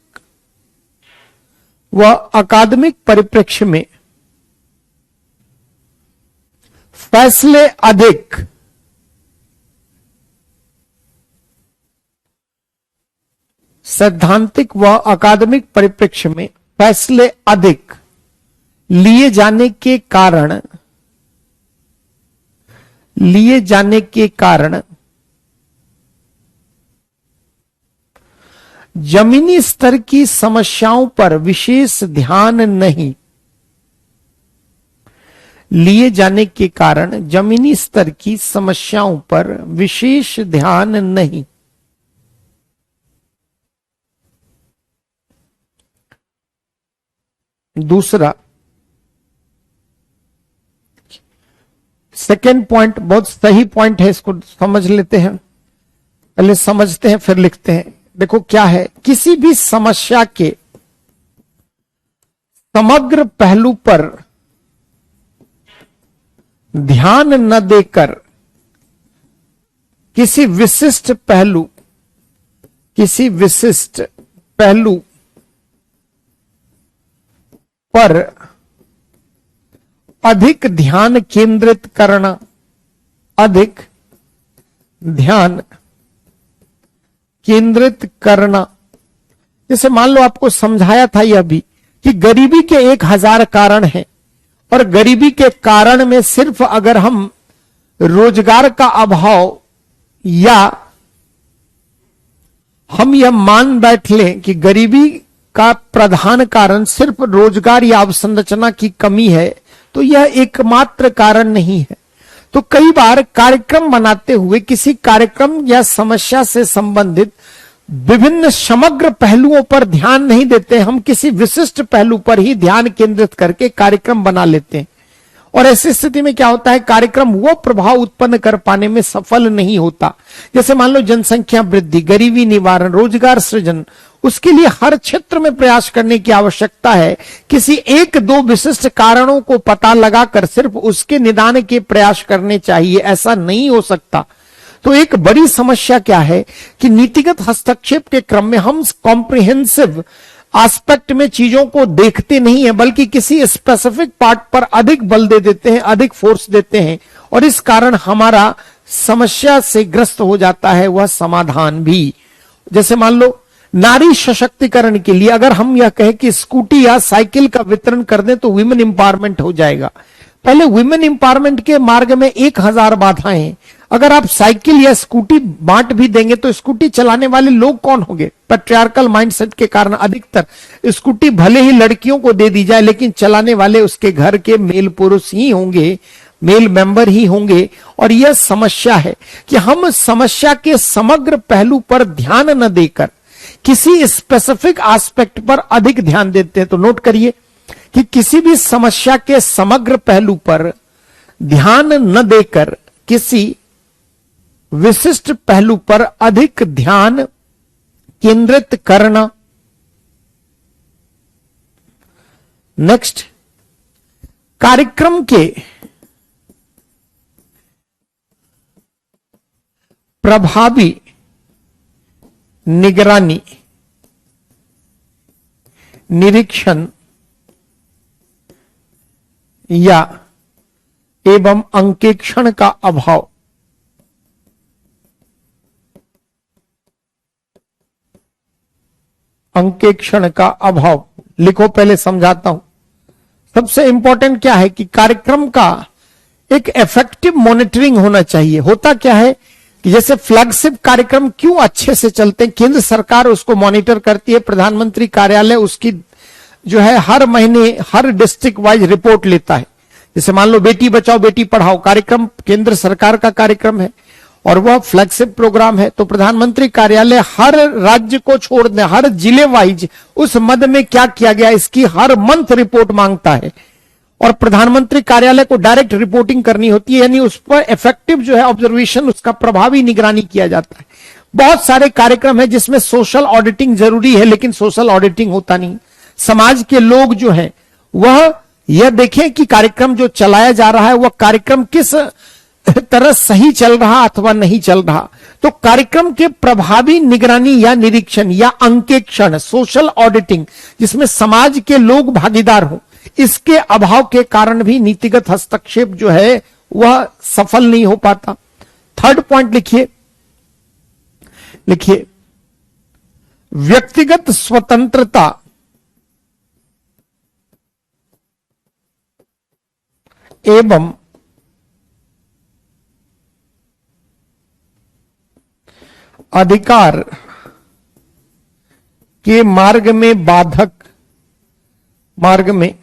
व अकादमिक परिप्रेक्ष्य में फैसले अधिक सैद्धांतिक व अकादमिक परिप्रेक्ष्य में फैसले अधिक लिए जाने के कारण जमीनी स्तर की समस्याओं पर विशेष ध्यान नहीं, लिए जाने के कारण जमीनी स्तर की समस्याओं पर विशेष ध्यान नहीं। दूसरा, सेकेंड पॉइंट बहुत सही पॉइंट है, इसको समझ लेते हैं, पहले समझते हैं फिर लिखते हैं। देखो क्या है, किसी भी समस्या के समग्र पहलू पर ध्यान न देकर किसी विशिष्ट पहलू पर अधिक ध्यान केंद्रित करना, अधिक ध्यान केंद्रित करना। जैसे मान लो आपको समझाया था यह भी कि गरीबी के 1000 कारण हैं, और गरीबी के कारण में सिर्फ अगर हम रोजगार का अभाव या हम यह मान बैठ लें कि गरीबी का प्रधान कारण सिर्फ रोजगार या अवसंरचना की कमी है, तो यह एकमात्र कारण नहीं है। तो कई बार कार्यक्रम बनाते हुए किसी कार्यक्रम या समस्या से संबंधित विभिन्न समग्र पहलुओं पर ध्यान नहीं देते, हम किसी विशिष्ट पहलू पर ही ध्यान केंद्रित करके कार्यक्रम बना लेते हैं। और ऐसी स्थिति में क्या होता है, कार्यक्रम वो प्रभाव उत्पन्न कर पाने में सफल नहीं होता। जैसे मान लो जनसंख्या वृद्धि, गरीबी निवारण, रोजगार सृजन, उसके लिए हर क्षेत्र में प्रयास करने की आवश्यकता है। किसी एक दो विशिष्ट कारणों को पता लगाकर सिर्फ उसके निदान के प्रयास करने चाहिए, ऐसा नहीं हो सकता। तो एक बड़ी समस्या क्या है कि नीतिगत हस्तक्षेप के क्रम में हम कॉम्प्रिहेंसिव एस्पेक्ट में चीजों को देखते नहीं है, बल्कि किसी स्पेसिफिक पार्ट पर अधिक बल दे देते हैं, अधिक फोर्स देते हैं, और इस कारण हमारा समस्या से ग्रस्त हो जाता है वह समाधान भी। जैसे मान लो नारी सशक्तिकरण के लिए अगर हम यह कहें कि स्कूटी या साइकिल का वितरण कर दें तो वुमेन एम्पावरमेंट हो जाएगा। पहले वुमेन एम्पावरमेंट के मार्ग में 1000 बाधाएं हैं। अगर आप साइकिल या स्कूटी बांट भी देंगे तो स्कूटी चलाने वाले लोग कौन होंगे? पैट्रियार्कल माइंडसेट के कारण अधिकतर स्कूटी भले ही लड़कियों को दे दी जाए, लेकिन चलाने वाले उसके घर के मेल पुरुष ही होंगे, मेल मेंबर ही होंगे। और यह समस्या है कि हम समस्या के समग्र पहलू पर ध्यान न देकर किसी स्पेसिफिक एस्पेक्ट पर अधिक ध्यान देते हैं। तो नोट करिए कि किसी भी समस्या के समग्र पहलू पर ध्यान न देकर किसी विशिष्ट पहलू पर अधिक ध्यान केंद्रित करना। नेक्स्ट, कार्यक्रम के प्रभावी निगरानी, निरीक्षण या एवं अंकेक्षण का अभाव। अंकेक्षण का अभाव लिखो, पहले समझाता हूं। सबसे इंपॉर्टेंट क्या है कि कार्यक्रम का एक इफेक्टिव मॉनिटरिंग होना चाहिए। होता क्या है कि जैसे फ्लैगशिप कार्यक्रम क्यों अच्छे से चलते हैं, केंद्र सरकार उसको मॉनिटर करती है, प्रधानमंत्री कार्यालय उसकी जो है हर महीने हर डिस्ट्रिक्ट वाइज रिपोर्ट लेता है। जैसे मान लो बेटी बचाओ बेटी पढ़ाओ कार्यक्रम केंद्र सरकार का कार्यक्रम है और वह फ्लैगशिप प्रोग्राम है, तो प्रधानमंत्री कार्यालय हर राज्य को छोड़ दे, हर जिले वाइज उस मद में क्या किया गया इसकी हर मंथ रिपोर्ट मांगता है और प्रधानमंत्री कार्यालय को डायरेक्ट रिपोर्टिंग करनी होती है, यानी उस पर इफेक्टिव जो है ऑब्जर्वेशन, उसका प्रभावी निगरानी किया जाता है। बहुत सारे कार्यक्रम है जिसमें सोशल ऑडिटिंग जरूरी है, लेकिन सोशल ऑडिटिंग होता नहीं। समाज के लोग जो है वह यह देखें कि कार्यक्रम जो चलाया जा रहा है वह कार्यक्रम किस तरह सही चल रहा अथवा नहीं चल रहा। तो कार्यक्रम के प्रभावी निगरानी या निरीक्षण या अंकेक्षण, सोशल ऑडिटिंग, जिसमें समाज के लोग भागीदार हों, इसके अभाव के कारण भी नीतिगत हस्तक्षेप जो है वह सफल नहीं हो पाता। थर्ड पॉइंट लिखिए, लिखिए व्यक्तिगत स्वतंत्रता एवं अधिकार के मार्ग में बाधक, मार्ग में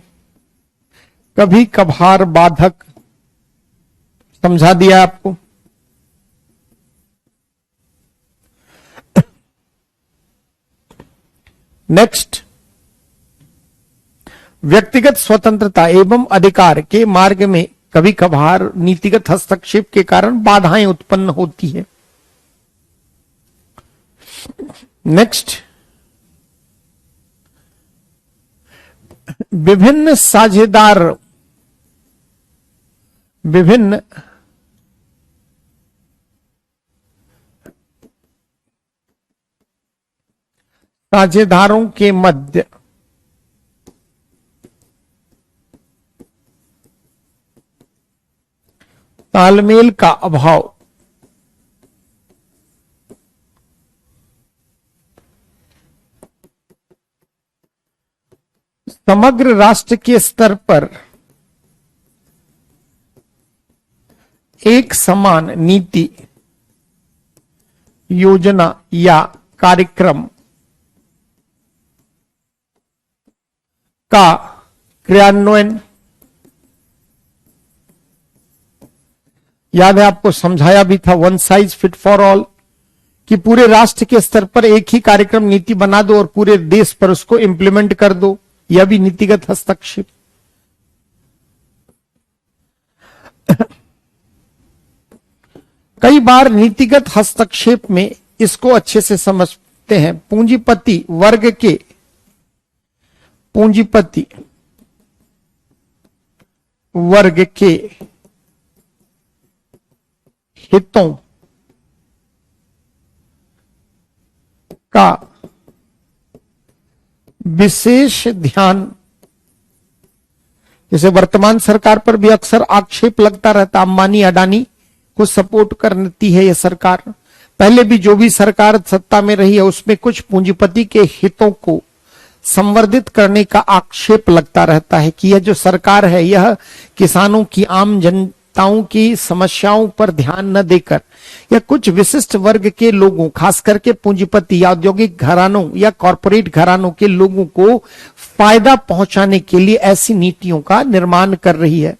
कभी कभार बाधक, समझा दिया आपको। नेक्स्ट, व्यक्तिगत स्वतंत्रता एवं अधिकार के मार्ग में कभी कभार नीतिगत हस्तक्षेप के कारण बाधाएं उत्पन्न होती है। नेक्स्ट, विभिन्न साझेदार, विभिन्न साझेदारों के मध्य तालमेल का अभाव, समग्र राष्ट्र के स्तर पर एक समान नीति, योजना या कार्यक्रम का क्रियान्वयन याद है आपको समझाया भी था, one size fit for all, कि पूरे राष्ट्र के स्तर पर एक ही कार्यक्रम नीति बना दो और पूरे देश पर उसको इंप्लीमेंट कर दो। यह भी नीतिगत हस्तक्षेप। कई बार नीतिगत हस्तक्षेप में इसको अच्छे से समझते हैं। पूंजीपति वर्ग के हितों का विशेष ध्यान, जैसे वर्तमान सरकार पर भी अक्सर आक्षेप लगता रहता, अंबानी अडानी को सपोर्ट करती है यह सरकार। पहले भी जो भी सरकार सत्ता में रही है उसमें कुछ पूंजीपति के हितों को संवर्धित करने का आक्षेप लगता रहता है कि यह जो सरकार है यह किसानों की, आम जनताओं की समस्याओं पर ध्यान न देकर या कुछ विशिष्ट वर्ग के लोगों, खास करके पूंजीपति या औद्योगिक घरानों या कॉरपोरेट घरानों के लोगों को फायदा पहुंचाने के लिए ऐसी नीतियों का निर्माण कर रही है।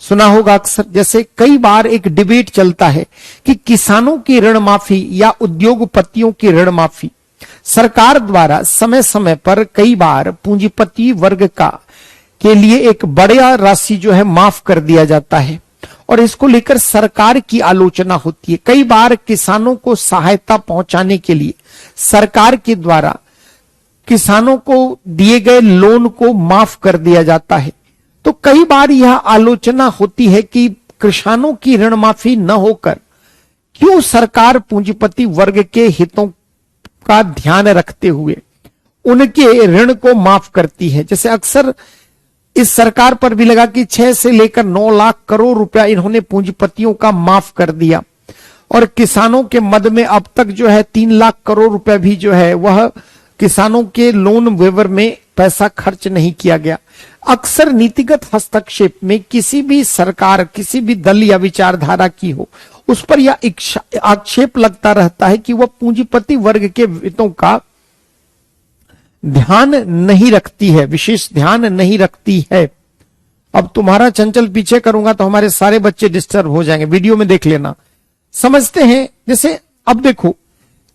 सुना होगा अक्सर, जैसे कई बार एक डिबेट चलता है कि किसानों की ऋण माफी या उद्योगपतियों की ऋण माफी सरकार द्वारा समय समय पर कई बार पूंजीपति वर्ग का के लिए एक बड़ा राशि जो है माफ कर दिया जाता है और इसको लेकर सरकार की आलोचना होती है। कई बार किसानों को सहायता पहुंचाने के लिए सरकार के द्वारा किसानों को दिए गए लोन को माफ कर दिया जाता है। तो कई बार यह आलोचना होती है कि किसानों की ऋण माफी न होकर क्यों सरकार पूंजीपति वर्ग के हितों का ध्यान रखते हुए उनके ऋण को माफ करती है। जैसे अक्सर इस सरकार पर भी लगा कि 6 से लेकर 9 लाख करोड़ रुपया इन्होंने पूंजीपतियों का माफ कर दिया और किसानों के मद में अब तक जो है 3 लाख करोड़ रुपया भी जो है वह किसानों के लोन वेवर में पैसा खर्च नहीं किया गया। अक्सर नीतिगत हस्तक्षेप में किसी भी सरकार, किसी भी दल या विचारधारा की हो, उस पर यह आक्षेप लगता रहता है कि वह पूंजीपति वर्ग के हितों का ध्यान नहीं रखती है, विशेष ध्यान नहीं रखती है। अब तुम्हारा चंचल पीछे करूंगा तो हमारे सारे बच्चे डिस्टर्ब हो जाएंगे, वीडियो में देख लेना। समझते हैं, जैसे अब देखो,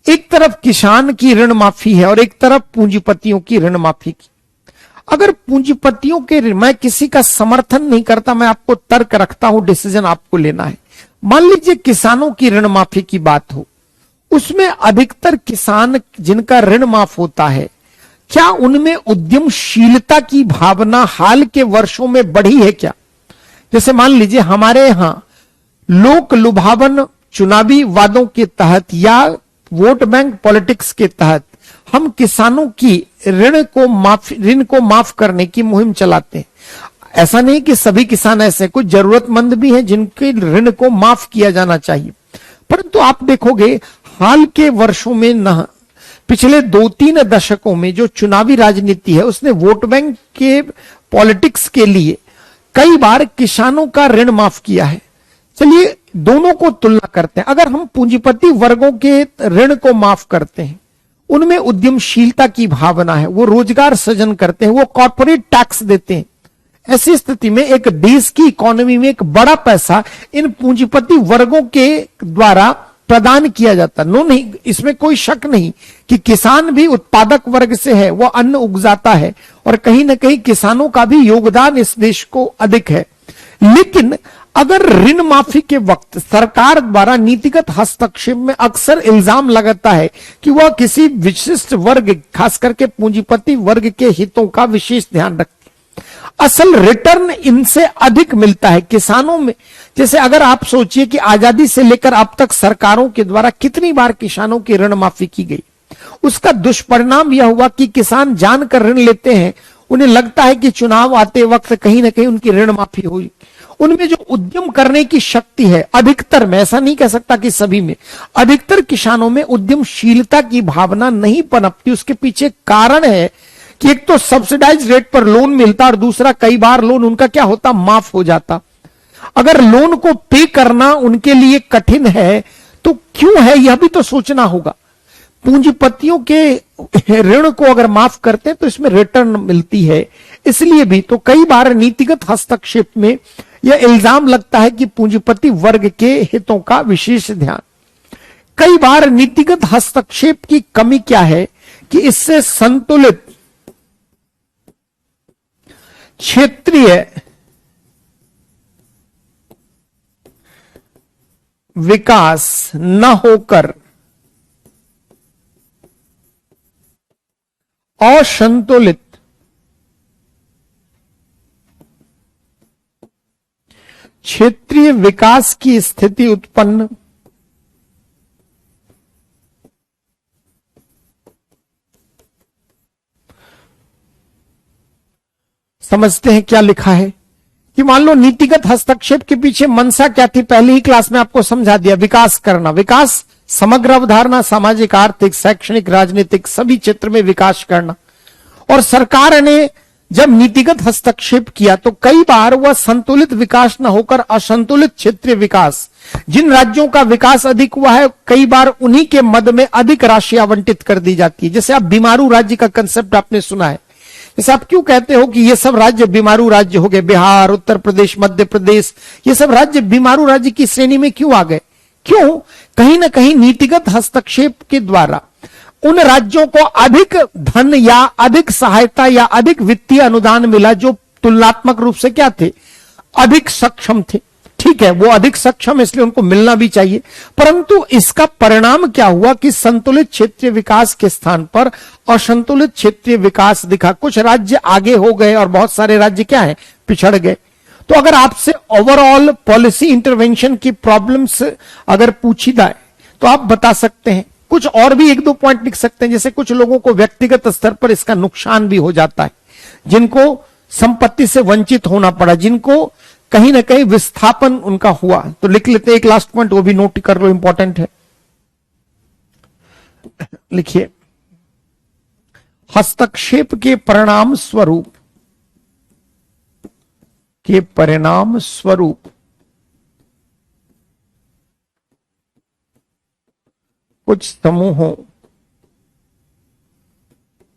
एक तरफ किसान की ऋण माफी है और एक तरफ पूंजीपतियों की ऋण माफी की। अगर पूंजीपतियों के, मैं किसी का समर्थन नहीं करता, मैं आपको तर्क रखता हूं, डिसीजन आपको लेना है। मान लीजिए किसानों की ऋण माफी की बात हो, उसमें अधिकतर किसान जिनका ऋण माफ होता है, क्या उनमें उद्यमशीलता की भावना हाल के वर्षों में बढ़ी है क्या? जैसे मान लीजिए हमारे यहां लोक लुभावन चुनावी वादों के तहत या वोट बैंक पॉलिटिक्स के तहत हम किसानों की ऋण को माफ करने की मुहिम चलाते हैं। ऐसा नहीं कि सभी किसान ऐसे, कुछ जरूरतमंद भी हैं जिनके ऋण को माफ किया जाना चाहिए। परंतु आप देखोगे हाल के वर्षों में न, पिछले 2-3 दशकों में जो चुनावी राजनीति है उसने वोट बैंक के पॉलिटिक्स के लिए कई बार किसानों का ऋण माफ किया है। चलिए दोनों को तुलना करते हैं। अगर हम पूंजीपति वर्गों के ऋण को माफ करते हैं, उनमें उद्यमशीलता की भावना है, वो रोजगार सृजन करते हैं, वो कॉर्पोरेट टैक्स देते हैं, ऐसी स्थिति में एक देश की इकोनॉमी में एक बड़ा पैसा इन पूंजीपति वर्गों के द्वारा प्रदान किया जाता। नो नहीं, इसमें कोई शक नहीं कि किसान भी उत्पादक वर्ग से है, वह अन्न उगजाता है और कहीं ना कहीं किसानों का भी योगदान इस देश को अधिक है। लेकिन अगर ऋण माफी के वक्त सरकार द्वारा नीतिगत हस्तक्षेप में अक्सर इल्जाम लगाता है कि वह किसी विशिष्ट वर्ग, खास करके पूंजीपति वर्ग के हितों का विशेष ध्यान रखती है, असल रिटर्न इनसे अधिक मिलता है किसानों में। जैसे अगर आप सोचिए कि आजादी से लेकर अब तक सरकारों के द्वारा कितनी बार किसानों की ऋण माफी की गई, उसका दुष्परिणाम यह हुआ कि किसान जानकर ऋण लेते हैं, उन्हें लगता है कि चुनाव आते वक्त कहीं ना कहीं उनकी ऋण माफी होगी। उनमें जो उद्यम करने की शक्ति है, अधिकतर में, ऐसा नहीं कह सकता कि सभी में, अधिकतर किसानों में उद्यमशीलता की भावना नहीं पनपती। उसके पीछे कारण है कि एक तो सब्सिडाइज रेट पर लोन मिलता और दूसरा कई बार लोन उनका क्या होता, माफ हो जाता। अगर लोन को पे करना उनके लिए कठिन है तो क्यों है, यह भी तो सोचना होगा। पूंजीपतियों के ऋण को अगर माफ करते हैं तो इसमें रिटर्न मिलती है, इसलिए भी तो कई बार नीतिगत हस्तक्षेप में यह इल्जाम लगता है कि पूंजीपति वर्ग के हितों का विशेष ध्यान। कई बार नीतिगत हस्तक्षेप की कमी क्या है कि इससे संतुलित क्षेत्रीय विकास न होकर असंतुलित क्षेत्रीय विकास की स्थिति उत्पन्न समझते हैं क्या लिखा है कि मान लो नीतिगत हस्तक्षेप के पीछे मंशा क्या थी, पहली ही क्लास में आपको समझा दिया। विकास करना, विकास समग्र अवधारणा, सामाजिक, आर्थिक, शैक्षणिक, राजनीतिक सभी क्षेत्र में विकास करना। और सरकार ने जब नीतिगत हस्तक्षेप किया तो कई बार वह संतुलित विकास न होकर असंतुलित क्षेत्रीय विकास, जिन राज्यों का विकास अधिक हुआ है कई बार उन्हीं के मद में अधिक राशि आवंटित कर दी जाती है। जैसे आप बीमारू राज्य का कंसेप्ट आपने सुना है। जैसे आप क्यों कहते हो कि ये सब राज्य बीमारू राज्य हो गए, बिहार, उत्तर प्रदेश, मध्य प्रदेश, ये सब राज्य बीमारू राज्य की श्रेणी में क्यों आ गए? क्यों? कहीं ना कहीं नीतिगत हस्तक्षेप के द्वारा उन राज्यों को अधिक धन या अधिक सहायता या अधिक वित्तीय अनुदान मिला जो तुलनात्मक रूप से क्या थे, अधिक सक्षम थे। ठीक है, वो अधिक सक्षम है इसलिए उनको मिलना भी चाहिए, परंतु इसका परिणाम क्या हुआ कि संतुलित क्षेत्रीय विकास के स्थान पर असंतुलित क्षेत्रीय विकास दिखा। कुछ राज्य आगे हो गए और बहुत सारे राज्य क्या है, पिछड़ गए। तो अगर आपसे ओवरऑल पॉलिसी इंटरवेंशन की प्रॉब्लम्स अगर पूछी जाए तो आप बता सकते हैं। कुछ और भी एक दो पॉइंट लिख सकते हैं, जैसे कुछ लोगों को व्यक्तिगत स्तर पर इसका नुकसान भी हो जाता है, जिनको संपत्ति से वंचित होना पड़ा, जिनको कहीं ना कहीं विस्थापन उनका हुआ। तो लिख लेते हैं एक लास्ट पॉइंट, वो भी नोट कर लो, इंपॉर्टेंट है। लिखिए, हस्तक्षेप के परिणाम स्वरूप कुछ समूहों,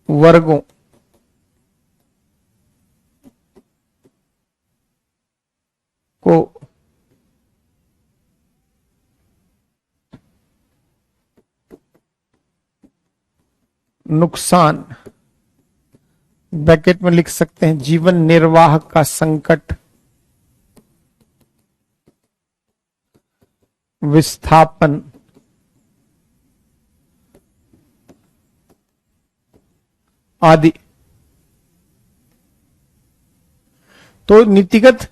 वर्गों को नुकसान, ब्रैकेट में लिख सकते हैं जीवन निर्वाह का संकट, विस्थापन, आदि। तो नीतिगत,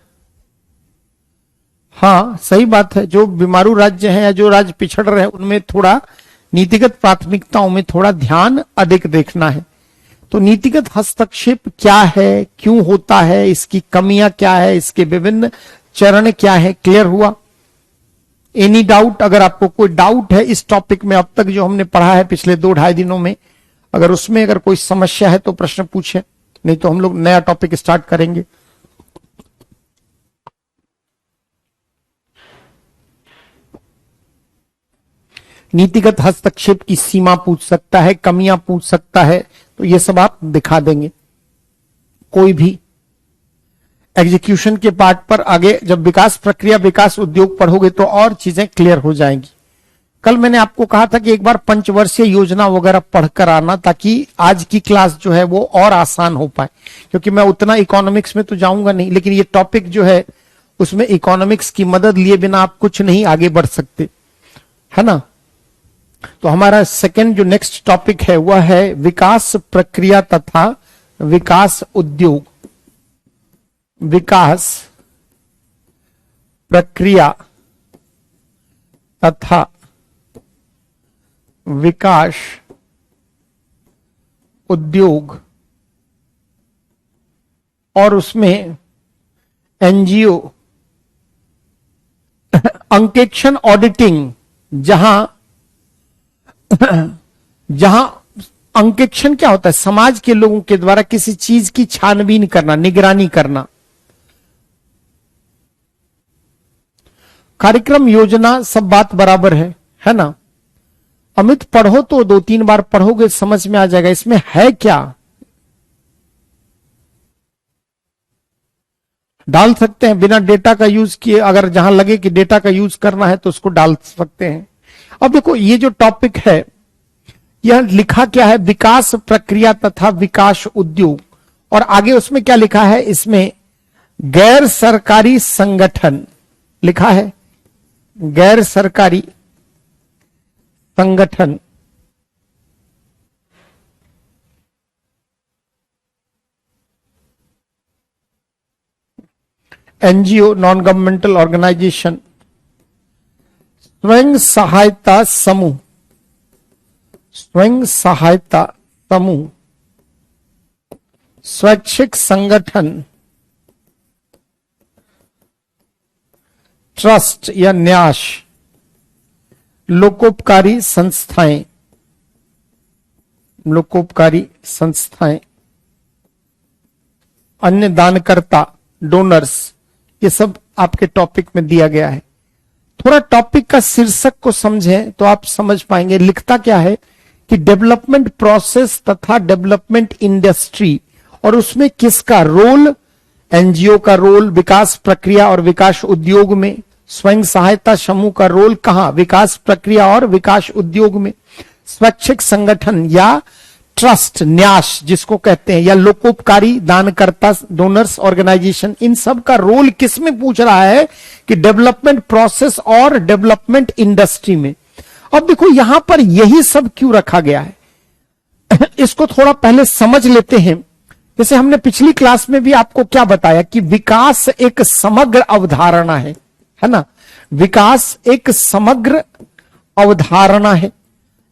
हाँ सही बात है, जो बीमारू राज्य हैं या जो राज्य पिछड़ रहे हैं उनमें थोड़ा नीतिगत प्राथमिकताओं में थोड़ा ध्यान अधिक देखना है। तो नीतिगत हस्तक्षेप क्या है, क्यों होता है, इसकी कमियां क्या है, इसके विभिन्न चरण क्या है, क्लियर हुआ? Any doubt? अगर आपको कोई डाउट है इस टॉपिक में, अब तक जो हमने पढ़ा है पिछले 2-2.5 दिनों में, अगर उसमें अगर कोई समस्या है तो प्रश्न पूछे, नहीं तो हम लोग नया टॉपिक स्टार्ट करेंगे। नीतिगत हस्तक्षेप की सीमा पूछ सकता है, कमियां पूछ सकता है, तो ये सब आप दिखा देंगे। कोई भी एग्जीक्यूशन के पार्ट पर आगे जब विकास प्रक्रिया, विकास उद्योग पढ़ोगे तो और चीजें क्लियर हो जाएंगी। कल मैंने आपको कहा था कि एक बार पंचवर्षीय योजना वगैरह पढ़कर आना, ताकि आज की क्लास जो है वो और आसान हो पाए, क्योंकि मैं उतना इकोनॉमिक्स में तो जाऊंगा नहीं, लेकिन ये टॉपिक जो है उसमें इकोनॉमिक्स की मदद लिए बिना आप कुछ नहीं आगे बढ़ सकते, है ना। तो हमारा सेकंड जो नेक्स्ट टॉपिक है वह है विकास प्रक्रिया तथा विकास उद्योग। विकास प्रक्रिया तथा विकास उद्योग, और उसमें एनजीओ, अंकेक्षण ऑडिटिंग, जहां अंकेक्षण क्या होता है, समाज के लोगों के द्वारा किसी चीज की छानबीन करना, निगरानी करना। कार्यक्रम, योजना, सब बात बराबर है ना। अमित पढ़ो तो 2-3 बार पढ़ोगे समझ में आ जाएगा इसमें है क्या। डाल सकते हैं बिना डेटा का यूज किए, अगर जहां लगे कि डेटा का यूज करना है तो उसको डाल सकते हैं। अब देखो ये जो टॉपिक है, यह लिखा क्या है, विकास प्रक्रिया तथा विकास उद्योग, और आगे उसमें क्या लिखा है, इसमें गैर सरकारी संगठन लिखा है, गैर सरकारी संगठन। एनजीओ, नॉन गवर्नमेंटल ऑर्गेनाइजेशन, स्वयं सहायता समूह, स्वयं सहायता समूह, स्वैच्छिक संगठन, ट्रस्ट या न्यास, लोकोपकारी संस्थाएं, लोकोपकारी संस्थाएं, अन्य दानकर्ता, डोनर्स, ये सब आपके टॉपिक में दिया गया है। थोड़ा टॉपिक का शीर्षक को समझें तो आप समझ पाएंगे। लिखता क्या है कि डेवलपमेंट प्रोसेस तथा डेवलपमेंट इंडस्ट्री, और उसमें किसका रोल, एनजीओ का रोल विकास प्रक्रिया और विकास उद्योग में, स्वयं सहायता समूह का रोल कहां, विकास प्रक्रिया और विकास उद्योग में, स्वैच्छिक संगठन या ट्रस्ट, न्यास जिसको कहते हैं, या लोकोपकारी दानकर्ता, डोनर्स ऑर्गेनाइजेशन, इन सब का रोल किसमें पूछ रहा है कि डेवलपमेंट प्रोसेस और डेवलपमेंट इंडस्ट्री में। अब देखो यहां पर यही सब क्यों रखा गया है इसको थोड़ा पहले समझ लेते हैं। जैसे हमने पिछली क्लास में भी आपको क्या बताया कि विकास एक समग्र अवधारणा है ना, विकास एक समग्र अवधारणा है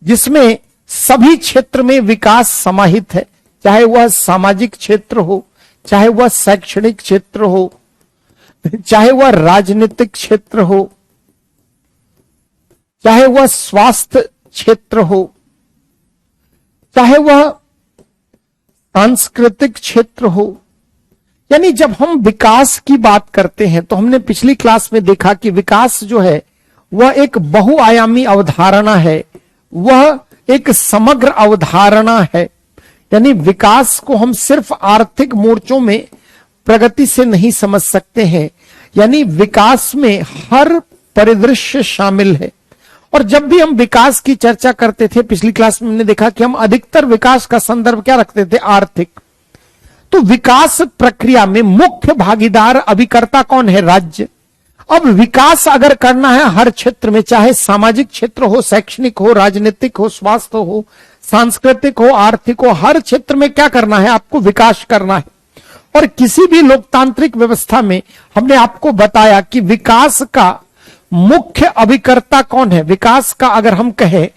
जिसमें सभी क्षेत्र में विकास समाहित है, चाहे वह सामाजिक क्षेत्र हो, चाहे वह शैक्षणिक क्षेत्र हो, चाहे वह राजनीतिक क्षेत्र हो, चाहे वह स्वास्थ्य क्षेत्र हो, चाहे वह सांस्कृतिक क्षेत्र हो। यानी जब हम विकास की बात करते हैं तो हमने पिछली क्लास में देखा कि विकास जो है वह एक बहुआयामी अवधारणा है, वह एक समग्र अवधारणा है। यानी विकास को हम सिर्फ आर्थिक मोर्चों में प्रगति से नहीं समझ सकते हैं, यानी विकास में हर परिदृश्य शामिल है। और जब भी हम विकास की चर्चा करते थे पिछली क्लास में हमने देखा कि हम अधिकतर विकास का संदर्भ क्या रखते थे, आर्थिक। तो विकास प्रक्रिया में मुख्य भागीदार अभिकर्ता कौन है, राज्य। अब विकास अगर करना है हर क्षेत्र में, चाहे सामाजिक क्षेत्र हो, शैक्षणिक हो, राजनीतिक हो, स्वास्थ्य हो, सांस्कृतिक हो, आर्थिक हो, हर क्षेत्र में क्या करना है, आपको विकास करना है। और किसी भी लोकतांत्रिक व्यवस्था में हमने आपको बताया कि विकास का मुख्य अभिकर्ता कौन है। विकास का अगर हम कहें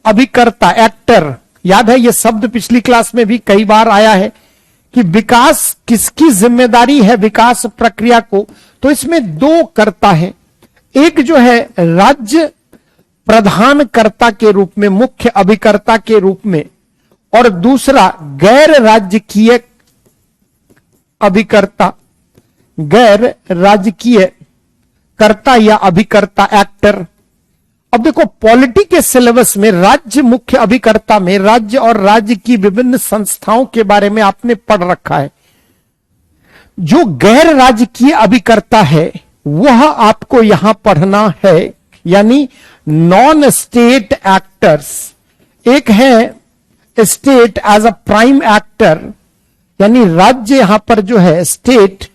अभिकर्ता, एक्टर, याद है ये शब्द पिछली क्लास में भी कई बार आया है कि विकास किसकी जिम्मेदारी है विकास प्रक्रिया को, तो इसमें दो कर्ता हैं, एक जो है राज्य प्रधानकर्ता के रूप में, मुख्य अभिकर्ता के रूप में, और दूसरा गैर राजकीय अभिकर्ता, गैर राजकीय कर्ता या अभिकर्ता, एक्टर। अब देखो पॉलिटी के सिलेबस में राज्य मुख्य अभिकर्ता में राज्य और राज्य की विभिन्न संस्थाओं के बारे में आपने पढ़ रखा है। जो गैर राजकीय अभिकर्ता है वह आपको यहां पढ़ना है, यानी नॉन स्टेट एक्टर्स। एक है state as a prime actor, यानी राज्य यहां पर जो है स्टेट,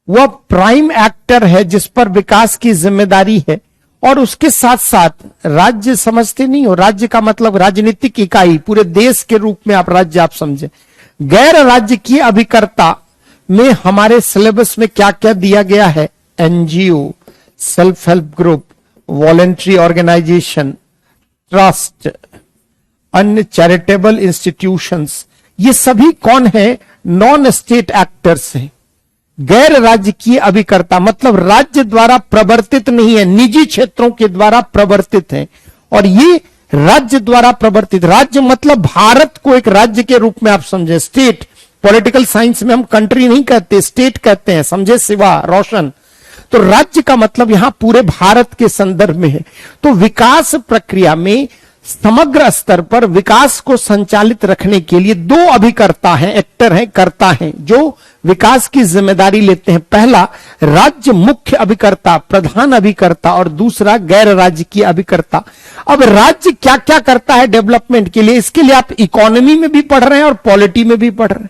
वह प्राइम एक्टर है जिस पर विकास की जिम्मेदारी है। और उसके साथ साथ राज्य समझते नहीं हो, राज्य का मतलब राजनीतिक इकाई, पूरे देश के रूप में आप राज्य आप समझे। गैर राजकीय अभिकर्ता में हमारे सिलेबस में क्या क्या दिया गया है, NGO, self help group, voluntary organisation, trust, अन्य चैरिटेबल इंस्टीट्यूशंस, ये सभी कौन है, नॉन स्टेट एक्टर्स हैं। गैर राजकीय अभिकर्ता मतलब राज्य द्वारा प्रवर्तित नहीं है, निजी क्षेत्रों के द्वारा प्रवर्तित है। और ये राज्य द्वारा प्रवर्तित, राज्य मतलब भारत को एक राज्य के रूप में आप समझे। स्टेट पॉलिटिकल साइंस में हम कंट्री नहीं कहते, स्टेट कहते हैं, समझे शिवा, रोशन। तो राज्य का मतलब यहां पूरे भारत के संदर्भ में है। तो विकास प्रक्रिया में समग्र स्तर पर विकास को संचालित रखने के लिए दो अभिकर्ता हैं, एक्टर हैं, कर्ता हैं, जो विकास की जिम्मेदारी लेते हैं। पहला राज्य मुख्य अभिकर्ता, प्रधान अभिकर्ता, और दूसरा गैर राजकीय अभिकर्ता। अब राज्य क्या क्या करता है डेवलपमेंट के लिए, इसके लिए आप इकोनॉमी में भी पढ़ रहे हैं और पॉलिटी में भी पढ़ रहे हैं।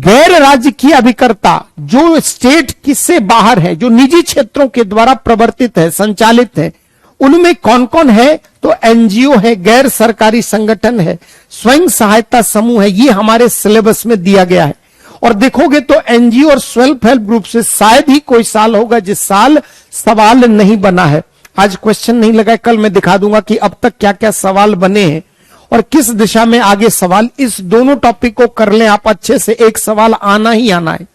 गैर राजकीय अभिकर्ता जो स्टेट किससे बाहर है, जो निजी क्षेत्रों के द्वारा प्रवर्तित है, संचालित है, उनमें कौन कौन है? तो एनजीओ है, गैर सरकारी संगठन है, स्वयं सहायता समूह है। ये हमारे सिलेबस में दिया गया है। और देखोगे तो एनजीओ और सेल्फ हेल्प ग्रुप से शायद ही कोई साल होगा जिस साल सवाल नहीं बना है। आज क्वेश्चन नहीं लगा, कल मैं दिखा दूंगा कि अब तक क्या क्या सवाल बने हैं और किस दिशा में आगे सवाल। इस दोनों टॉपिक को कर लें आप अच्छे से, एक सवाल आना ही आना है।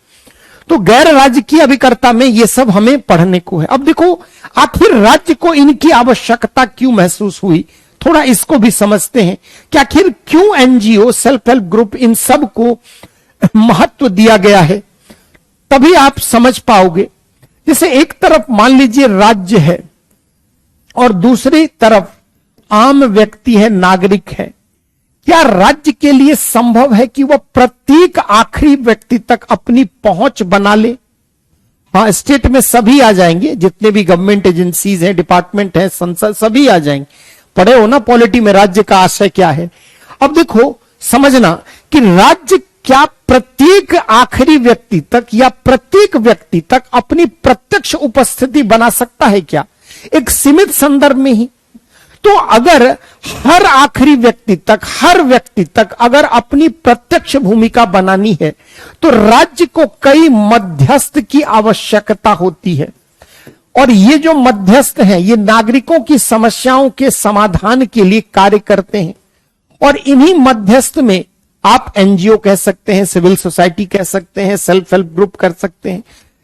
तो गैर राजकीय अभिकर्ता में ये सब हमें पढ़ने को है। अब देखो आखिर राज्य को इनकी आवश्यकता क्यों महसूस हुई, थोड़ा इसको भी समझते हैं कि आखिर क्यों एनजीओ, सेल्फ हेल्प ग्रुप, इन सब को महत्व दिया गया है, तभी आप समझ पाओगे। जैसे एक तरफ मान लीजिए राज्य है और दूसरी तरफ आम व्यक्ति है, नागरिक है। क्या राज्य के लिए संभव है कि वह प्रत्येक आखिरी व्यक्ति तक अपनी पहुंच बना ले? हाँ, स्टेट में सभी आ जाएंगे, जितने भी गवर्नमेंट एजेंसीज हैं, डिपार्टमेंट हैं, संसद, सभी आ जाएंगे। पढ़े हो ना पॉलिटी में राज्य का आशय क्या है। अब देखो समझना कि राज्य क्या प्रत्येक आखिरी व्यक्ति तक या प्रत्येक व्यक्ति तक अपनी प्रत्यक्ष उपस्थिति बना सकता है क्या, एक सीमित संदर्भ में ही? तो अगर हर आखिरी व्यक्ति तक, हर व्यक्ति तक अगर अपनी प्रत्यक्ष भूमिका बनानी है तो राज्य को कई मध्यस्थ की आवश्यकता होती है। और ये जो मध्यस्थ हैं ये नागरिकों की समस्याओं के समाधान के लिए कार्य करते हैं। और इन्हीं मध्यस्थ में आप एनजीओ कह सकते हैं, सिविल सोसाइटी कह सकते हैं, सेल्फ हेल्प ग्रुप कर सकते हैं।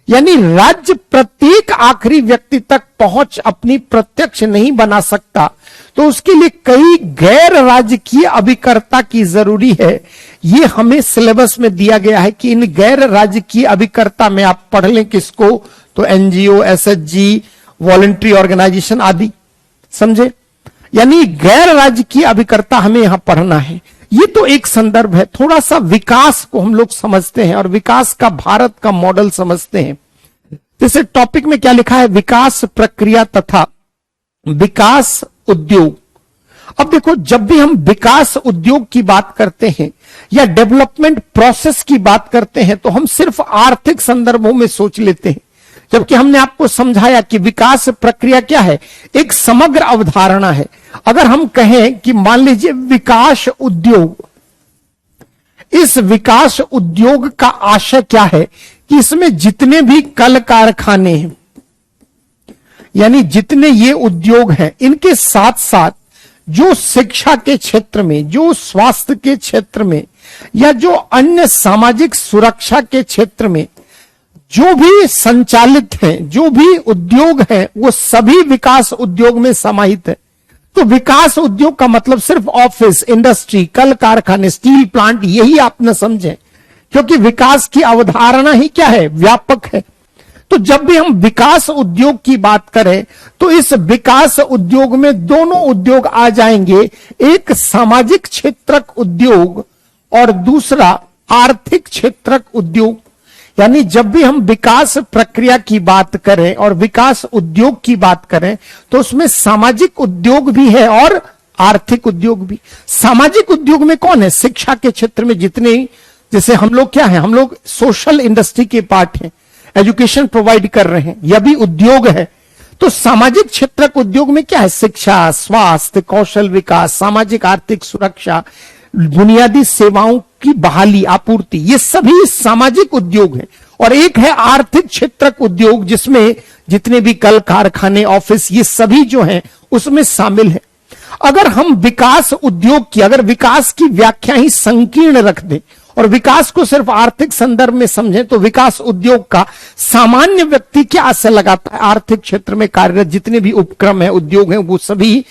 यानी राज्य प्रत्येक आखिरी व्यक्ति तक पहुंच अपनी प्रत्यक्ष नहीं बना सकता, तो उसके लिए कई गैर राजकीय अभिकर्ता की जरूरी है। ये हमें सिलेबस में दिया गया है कि इन गैर राजकीय अभिकर्ता में आप पढ़ लें किसको, तो एनजीओ, एसएचजी, वॉलंटरी ऑर्गेनाइजेशन आदि, समझे। यानी गैर राजकीय अभिकर्ता हमें यहां पढ़ना है। ये तो एक संदर्भ है। थोड़ा सा विकास को हम लोग समझते हैं और विकास का भारत का मॉडल समझते हैं। जैसे टॉपिक में क्या लिखा है, विकास प्रक्रिया तथा विकास उद्योग। अब देखो जब भी हम विकास उद्योग की बात करते हैं या डेवलपमेंट प्रोसेस की बात करते हैं तो हम सिर्फ आर्थिक संदर्भों में सोच लेते हैं, जबकि हमने आपको समझाया कि विकास प्रक्रिया क्या है, एक समग्र अवधारणा है। अगर हम कहें कि मान लीजिए विकास उद्योग, इस विकास उद्योग का आशय क्या है कि इसमें जितने भी कल कारखाने हैं, यानी जितने ये उद्योग हैं, इनके साथ साथ जो शिक्षा के क्षेत्र में, जो स्वास्थ्य के क्षेत्र में, या जो अन्य सामाजिक सुरक्षा के क्षेत्र में जो भी संचालित हैं, जो भी उद्योग हैं, वो सभी विकास उद्योग में समाहित है। तो विकास उद्योग का मतलब सिर्फ ऑफिस, इंडस्ट्री, कल कारखाने, स्टील प्लांट, यही आप न समझें, क्योंकि विकास की अवधारणा ही क्या है, व्यापक है। तो जब भी हम विकास उद्योग की बात करें तो इस विकास उद्योग में दोनों उद्योग आ जाएंगे, एक सामाजिक क्षेत्रक उद्योग और दूसरा आर्थिक क्षेत्रक उद्योग। यानी जब भी हम विकास प्रक्रिया की बात करें और विकास उद्योग की बात करें तो उसमें सामाजिक उद्योग भी है और आर्थिक उद्योग भी। सामाजिक उद्योग में कौन है, शिक्षा के क्षेत्र में जितने, जैसे हम लोग क्या है, हम लोग सोशल इंडस्ट्री के पार्ट हैं, एजुकेशन प्रोवाइड कर रहे हैं, यह भी उद्योग है। तो सामाजिक क्षेत्र के उद्योग में क्या है, शिक्षा, स्वास्थ्य, कौशल विकास, सामाजिक आर्थिक सुरक्षा, बुनियादी सेवाओं की बहाली, आपूर्ति, ये सभी सामाजिक उद्योग हैं। और एक है आर्थिक क्षेत्र उद्योग, जिसमें जितने भी कल कारखाने, ऑफिस, ये सभी जो हैं उसमें शामिल है। अगर हम विकास उद्योग की, अगर विकास की व्याख्या ही संकीर्ण रख दें और विकास को सिर्फ आर्थिक संदर्भ में समझें तो विकास उद्योग का सामान्य व्यक्ति क्या आशय लगाता है, आर्थिक क्षेत्र में कार्यरत जितने भी उपक्रम है, उद्योग हैं, वो सभी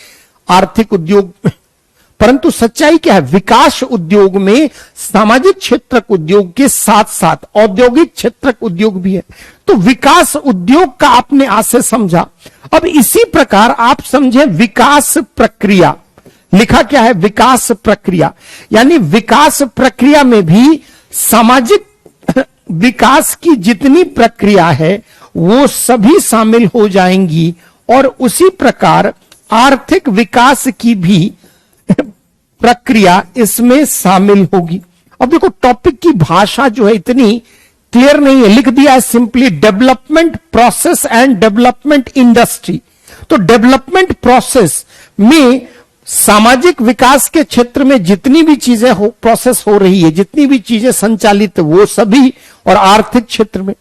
आर्थिक उद्योग। परंतु सच्चाई क्या है, विकास उद्योग में सामाजिक क्षेत्र उद्योग के साथ साथ औद्योगिक क्षेत्र उद्योग भी है। तो विकास उद्योग का आपने आशय समझा। अब इसी प्रकार आप समझे विकास प्रक्रिया, लिखा क्या है? विकास प्रक्रिया। यानी विकास प्रक्रिया में भी सामाजिक विकास की जितनी प्रक्रिया है वो सभी शामिल हो जाएंगी, और उसी प्रकार आर्थिक विकास की भी प्रक्रिया इसमें शामिल होगी। अब देखो, टॉपिक की भाषा जो है इतनी क्लियर नहीं है, लिख दिया है simply development process and development industry. तो डेवलपमेंट प्रोसेस में सामाजिक विकास के क्षेत्र में जितनी भी चीजें प्रोसेस हो रही है, जितनी भी चीजें संचालित, वो सभी, और आर्थिक क्षेत्र में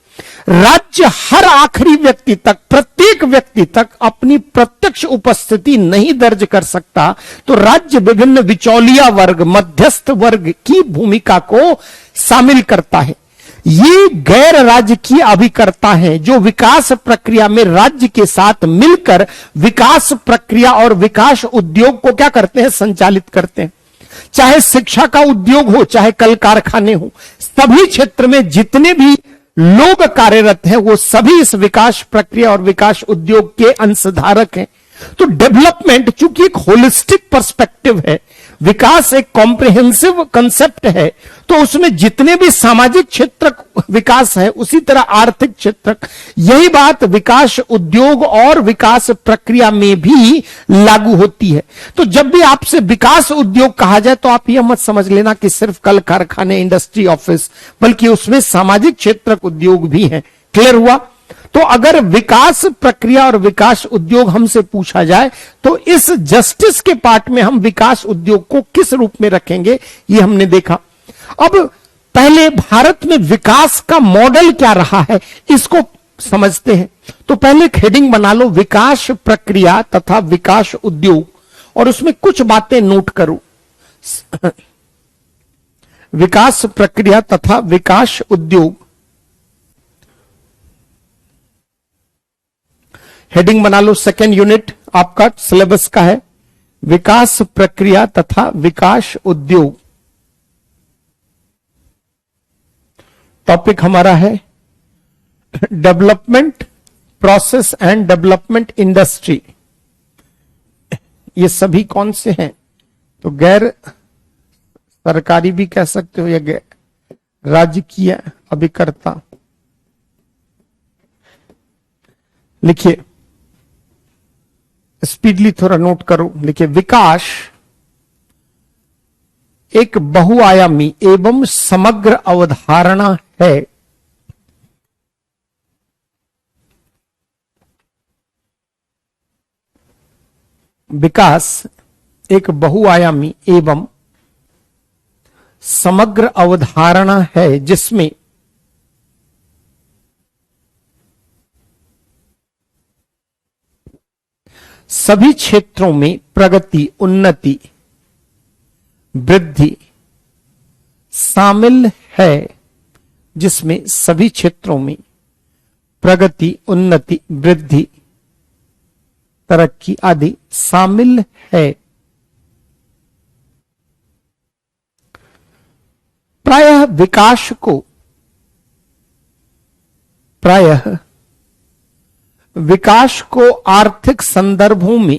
राज्य हर आखिरी व्यक्ति तक, प्रत्येक व्यक्ति तक अपनी प्रत्यक्ष उपस्थिति नहीं दर्ज कर सकता, तो राज्य विभिन्न बिचौलिया वर्ग, मध्यस्थ वर्ग की भूमिका को शामिल करता है। ये गैर राजकीय अभिकर्ता हैं जो विकास प्रक्रिया में राज्य के साथ मिलकर विकास प्रक्रिया और विकास उद्योग को क्या करते हैं? संचालित करते हैं। चाहे शिक्षा का उद्योग हो, चाहे कल कारखाने हो, सभी क्षेत्र में जितने भी लोग कार्यरत हैं वो सभी इस विकास प्रक्रिया और विकास उद्योग के अंशधारक हैं। तो डेवलपमेंट चूंकि एक होलिस्टिक पर्सपेक्टिव है, विकास एक कॉम्प्रिहेंसिव कंसेप्ट है, तो उसमें जितने भी सामाजिक क्षेत्र विकास है उसी तरह आर्थिक क्षेत्र, यही बात विकास उद्योग और विकास प्रक्रिया में भी लागू होती है। तो जब भी आपसे विकास उद्योग कहा जाए तो आप यह मत समझ लेना कि सिर्फ कल कारखाने, इंडस्ट्री, ऑफिस, बल्कि उसमें सामाजिक क्षेत्र उद्योग भी है। क्लियर हुआ? तो अगर विकास प्रक्रिया और विकास उद्योग हमसे पूछा जाए तो इस जस्टिस के पार्ट में हम विकास उद्योग को किस रूप में रखेंगे, ये हमने देखा। अब पहले भारत में विकास का मॉडल क्या रहा है, इसको समझते हैं। तो पहले एक हेडिंग बना लो, विकास प्रक्रिया तथा विकास उद्योग, और उसमें कुछ बातें नोट करो। विकास प्रक्रिया तथा विकास उद्योग, हेडिंग बना लो, सेकेंड यूनिट आपका सिलेबस का है, विकास प्रक्रिया तथा विकास उद्योग। टॉपिक हमारा है development process and development industry. ये सभी कौन से हैं? तो गैर सरकारी भी कह सकते हो या गैर राजकीय अभिकर्ता। लिखिए, स्पीडली थोड़ा नोट करो। लिखिए, विकास एक बहुआयामी एवं समग्र अवधारणा है। विकास एक बहुआयामी एवं समग्र अवधारणा है जिसमें सभी क्षेत्रों में प्रगति, उन्नति, वृद्धि शामिल है, जिसमें सभी क्षेत्रों में प्रगति, उन्नति, वृद्धि, तरक्की आदि शामिल है। प्रायः विकास को आर्थिक संदर्भों में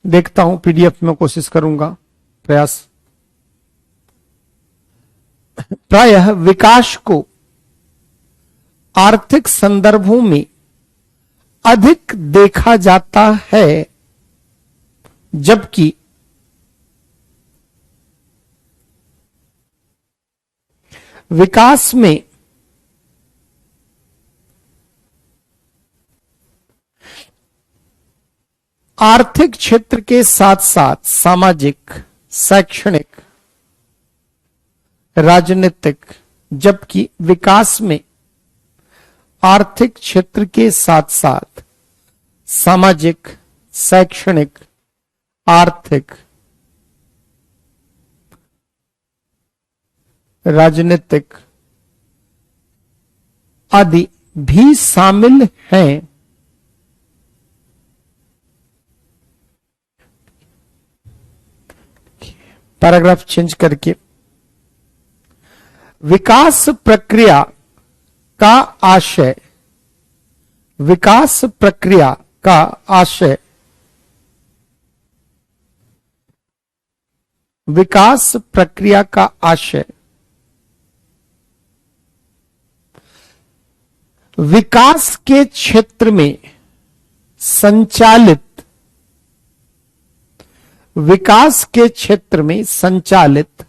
देखता हूं, पीडीएफ में कोशिश करूंगा, प्रयास। प्रायः विकास को आर्थिक संदर्भों में अधिक देखा जाता है, जबकि विकास में आर्थिक क्षेत्र के साथ साथ सामाजिक, शैक्षणिक, राजनीतिक, जबकि विकास में आर्थिक क्षेत्र के साथ साथ सामाजिक, शैक्षणिक, आर्थिक, राजनीतिक आदि भी शामिल हैं। पैराग्राफ चेंज करके, विकास प्रक्रिया का आशय, विकास प्रक्रिया का आशय, विकास प्रक्रिया का आशय विकास के क्षेत्र में संचालित, विकास के क्षेत्र में संचालित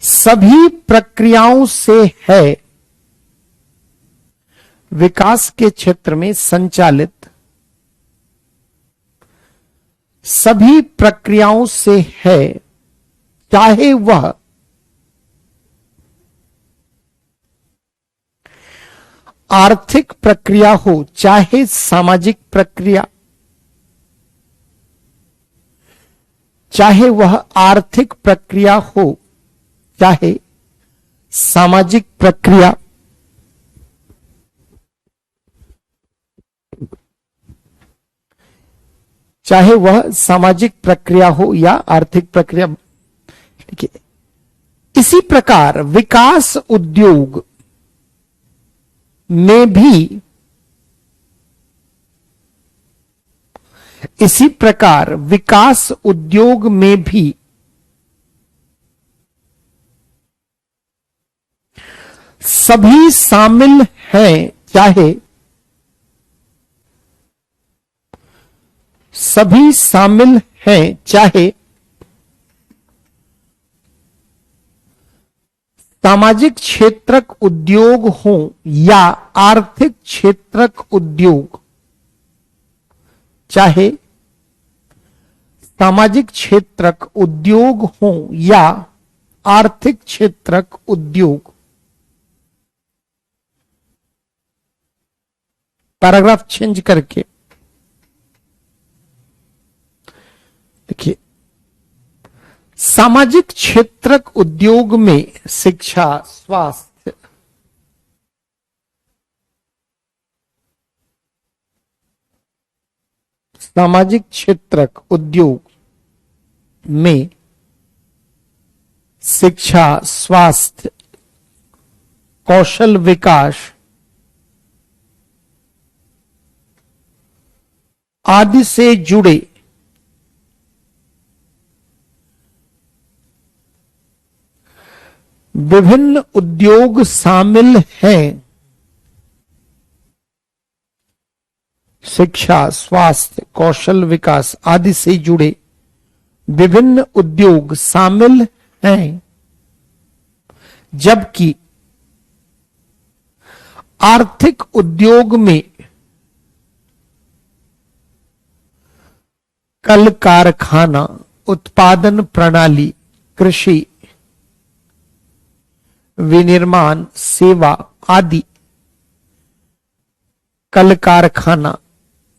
सभी प्रक्रियाओं से है, विकास के क्षेत्र में संचालित सभी प्रक्रियाओं से है, चाहे वह आर्थिक प्रक्रिया हो, चाहे सामाजिक प्रक्रिया, चाहे वह आर्थिक प्रक्रिया हो, चाहे सामाजिक प्रक्रिया, चाहे वह सामाजिक प्रक्रिया हो या आर्थिक प्रक्रिया। देखिए, इसी प्रकार विकास उद्योग में भी, इसी प्रकार विकास उद्योग में भी सभी शामिल हैं, चाहे सभी शामिल हैं, चाहे सामाजिक क्षेत्रक उद्योग हो या आर्थिक क्षेत्रक उद्योग, चाहे सामाजिक क्षेत्रक उद्योग हो या आर्थिक क्षेत्रक उद्योग। पैराग्राफ चेंज करके देखिए, सामाजिक क्षेत्रक उद्योग में शिक्षा, स्वास्थ्य, सामाजिक क्षेत्रक उद्योग में शिक्षा, स्वास्थ्य, कौशल विकास आदि से जुड़े विभिन्न उद्योग शामिल हैं। शिक्षा, स्वास्थ्य, कौशल विकास आदि से जुड़े विभिन्न उद्योग शामिल हैं, जबकि आर्थिक उद्योग में कल कारखाना, उत्पादन प्रणाली, कृषि, विनिर्माण, सेवा आदि, कल कारखाना,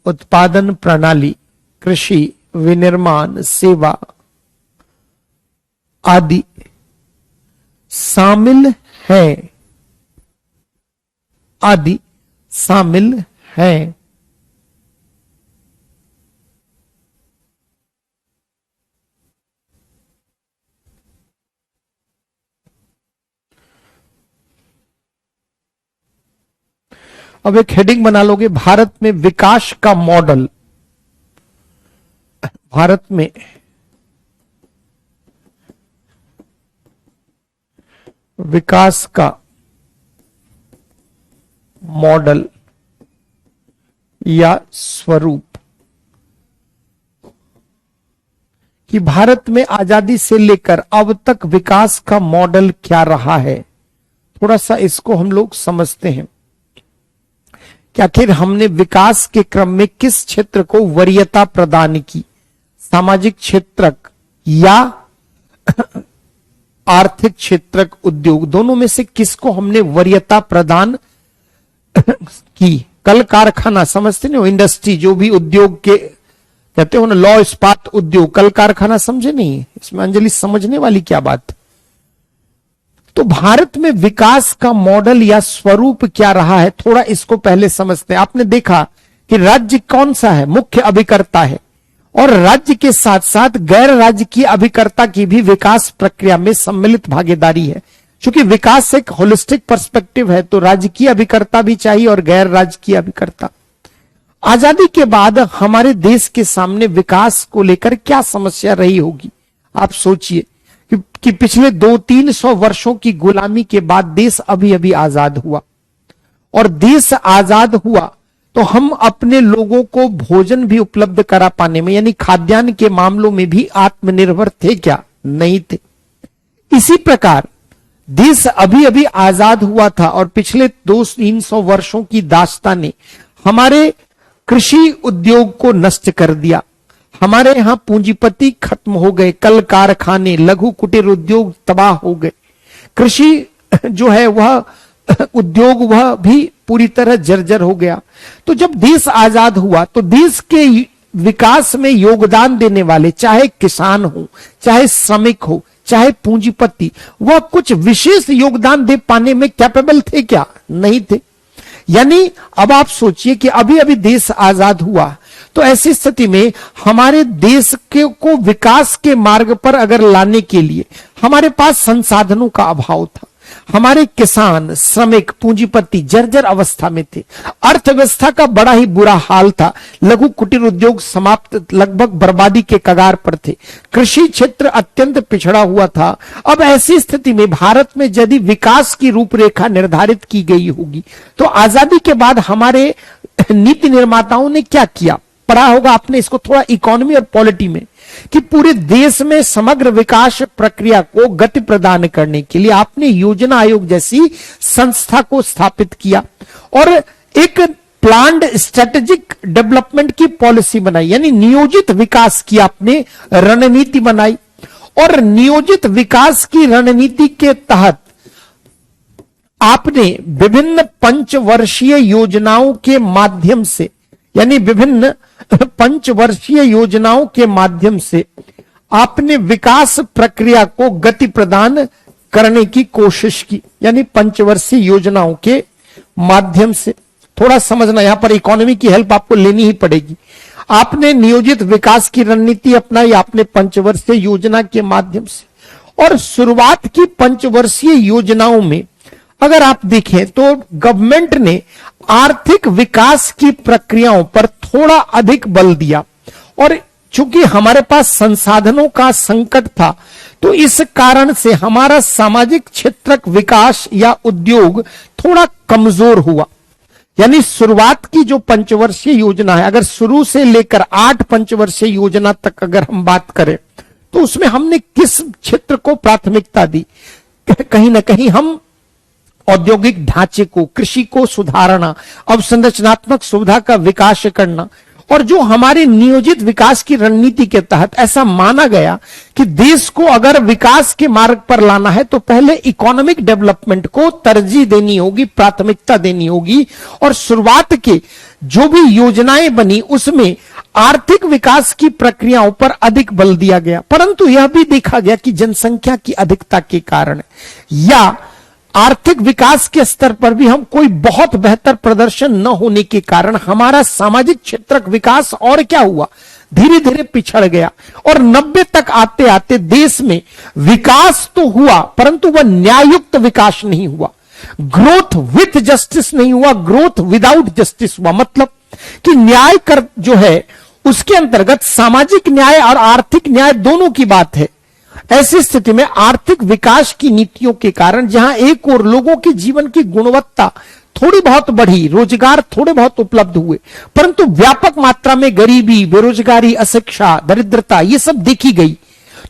उत्पादन प्रणाली, कृषि, विनिर्माण, सेवा आदि शामिल हैं, आदि शामिल हैं। अब एक हेडिंग बना लोगे, भारत में विकास का मॉडल। भारत में विकास का मॉडल या स्वरूप, कि भारत में आजादी से लेकर अब तक विकास का मॉडल क्या रहा है। थोड़ा सा इसको हम लोग समझते हैं कि आखिर हमने विकास के क्रम में किस क्षेत्र को वरीयता प्रदान की, सामाजिक क्षेत्रक या आर्थिक क्षेत्रक उद्योग, दोनों में से किसको हमने वरीयता प्रदान की। कल कारखाना समझते नहीं, इंडस्ट्री जो भी उद्योग के कहते हो ना, लौ इस्पात उद्योग, कल कारखाना समझे नहीं, इसमें अंजलि समझने वाली क्या बात। तो भारत में विकास का मॉडल या स्वरूप क्या रहा है, थोड़ा इसको पहले समझते हैं। आपने देखा कि राज्य कौन सा है, मुख्य अभिकर्ता है, और राज्य के साथ साथ गैर राज्य की अभिकर्ता की भी विकास प्रक्रिया में सम्मिलित भागीदारी है। चूंकि विकास एक होलिस्टिक पर्सपेक्टिव है, तो राजकीय अभिकर्ता भी चाहिए और गैर राजकीय अभिकर्ता। आजादी के बाद हमारे देश के सामने विकास को लेकर क्या समस्या रही होगी? आप सोचिए कि पिछले 200-300 वर्षों की गुलामी के बाद देश अभी अभी आजाद हुआ, और देश आजाद हुआ तो हम अपने लोगों को भोजन भी उपलब्ध करा पाने में, यानी खाद्यान्न के मामलों में भी आत्मनिर्भर थे क्या? नहीं थे। इसी प्रकार देश अभी अभी आजाद हुआ था और पिछले 200-300 वर्षों की दास्तान ने हमारे कृषि उद्योग को नष्ट कर दिया। हमारे यहां पूंजीपति खत्म हो गए, कल कारखाने, लघु कुटीर उद्योग तबाह हो गए, कृषि जो है वह उद्योग वह भी पूरी तरह जर्जर हो गया। तो जब देश आजाद हुआ तो देश के विकास में योगदान देने वाले, चाहे किसान हो, चाहे श्रमिक हो, चाहे पूंजीपति, वह कुछ विशेष योगदान दे पाने में कैपेबल थे क्या? नहीं थे। यानी अब आप सोचिए कि अभी अभी देश आजाद हुआ, तो ऐसी स्थिति में हमारे देश को विकास के मार्ग पर अगर लाने के लिए हमारे पास संसाधनों का अभाव था। हमारे किसान, श्रमिक, पूंजीपति जर्जर अवस्था में थे, अर्थव्यवस्था का बड़ा ही बुरा हाल था, लघु कुटीर उद्योग समाप्त, लगभग बर्बादी के कगार पर थे, कृषि क्षेत्र अत्यंत पिछड़ा हुआ था। अब ऐसी स्थिति में भारत में यदि विकास की रूपरेखा निर्धारित की गई होगी, तो आजादी के बाद हमारे नीति निर्माताओं ने क्या किया? पढ़ा होगा आपने इसको थोड़ा इकोनॉमी और पॉलिटी में, कि पूरे देश में समग्र विकास प्रक्रिया को गति प्रदान करने के लिए आपने योजना आयोग जैसी संस्था को स्थापित किया और एक प्लान्ड स्ट्रेटेजिक डेवलपमेंट की पॉलिसी बनाई, यानी नियोजित विकास की आपने रणनीति बनाई। और नियोजित विकास की रणनीति के तहत आपने विभिन्न पंचवर्षीय योजनाओं के माध्यम से, यानी विभिन्न पंचवर्षीय योजनाओं के माध्यम से आपने विकास प्रक्रिया को गति प्रदान करने की कोशिश की, यानी पंचवर्षीय योजनाओं के माध्यम से। थोड़ा समझना, यहां पर इकोनॉमी की हेल्प आपको लेनी ही पड़ेगी। आपने नियोजित विकास की रणनीति अपनाई, आपने पंचवर्षीय योजना के माध्यम से। और शुरुआत की पंचवर्षीय योजनाओं में अगर आप देखें तो गवर्नमेंट ने आर्थिक विकास की प्रक्रियाओं पर थोड़ा अधिक बल दिया, और चूंकि हमारे पास संसाधनों का संकट था, तो इस कारण से हमारा सामाजिक क्षेत्रक विकास या उद्योग थोड़ा कमजोर हुआ। यानी शुरुआत की जो पंचवर्षीय योजना है, अगर शुरू से लेकर 8 पंचवर्षीय योजना तक अगर हम बात करें, तो उसमें हमने किस क्षेत्र को प्राथमिकता दी? कहीं ना कहीं हम औद्योगिक ढांचे को, कृषि को सुधारना, अवसंरचनात्मक सुविधा का विकास करना, और जो हमारे नियोजित विकास की रणनीति के तहत ऐसा माना गया कि देश को अगर विकास के मार्ग पर लाना है तो पहले इकोनॉमिक डेवलपमेंट को तरजीह देनी होगी, प्राथमिकता देनी होगी। और शुरुआत के जो भी योजनाएं बनी उसमें आर्थिक विकास की प्रक्रियाओं पर अधिक बल दिया गया। परंतु यह भी देखा गया कि जनसंख्या की अधिकता के कारण या आर्थिक विकास के स्तर पर भी हम कोई बहुत बेहतर प्रदर्शन न होने के कारण हमारा सामाजिक क्षेत्रक विकास और क्या हुआ? धीरे धीरे पिछड़ गया। और 90 तक आते आते देश में विकास तो हुआ, परंतु वह न्याययुक्त विकास नहीं हुआ। ग्रोथ विथ जस्टिस नहीं हुआ, ग्रोथ विदाउट जस्टिस हुआ। मतलब कि न्याय कर जो है उसके अंतर्गत सामाजिक न्याय और आर्थिक न्याय दोनों की बात है। ऐसी स्थिति में आर्थिक विकास की नीतियों के कारण जहां एक और लोगों के जीवन की गुणवत्ता थोड़ी बहुत बढ़ी, रोजगार थोड़े बहुत उपलब्ध हुए, परंतु व्यापक मात्रा में गरीबी, बेरोजगारी, अशिक्षा, दरिद्रता ये सब देखी गई,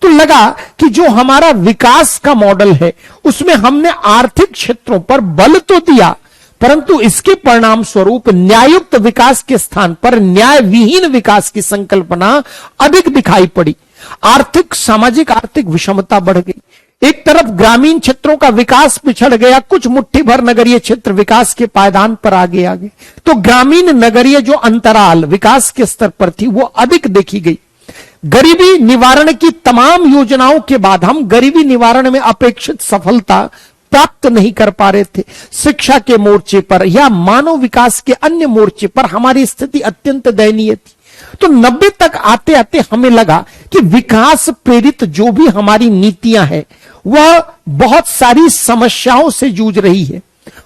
तो लगा कि जो हमारा विकास का मॉडल है उसमें हमने आर्थिक क्षेत्रों पर बल तो दिया, परंतु इसके परिणाम स्वरूप न्याययुक्त विकास के स्थान पर न्याय विहीन विकास की संकल्पना अधिक दिखाई पड़ी। आर्थिक, सामाजिक आर्थिक विषमता बढ़ गई। एक तरफ ग्रामीण क्षेत्रों का विकास पिछड़ गया, कुछ मुट्ठी भर नगरीय क्षेत्र विकास के पायदान पर आगे आगे, तो ग्रामीण नगरीय जो अंतराल विकास के स्तर पर थी वो अधिक देखी गई। गरीबी निवारण की तमाम योजनाओं के बाद हम गरीबी निवारण में अपेक्षित सफलता प्राप्त नहीं कर पा रहे थे। शिक्षा के मोर्चे पर या मानव विकास के अन्य मोर्चे पर हमारी स्थिति अत्यंत दयनीय थी। तो 90 तक आते आते हमें लगा कि विकास प्रेरित जो भी हमारी नीतियां हैं वह बहुत सारी समस्याओं से जूझ रही है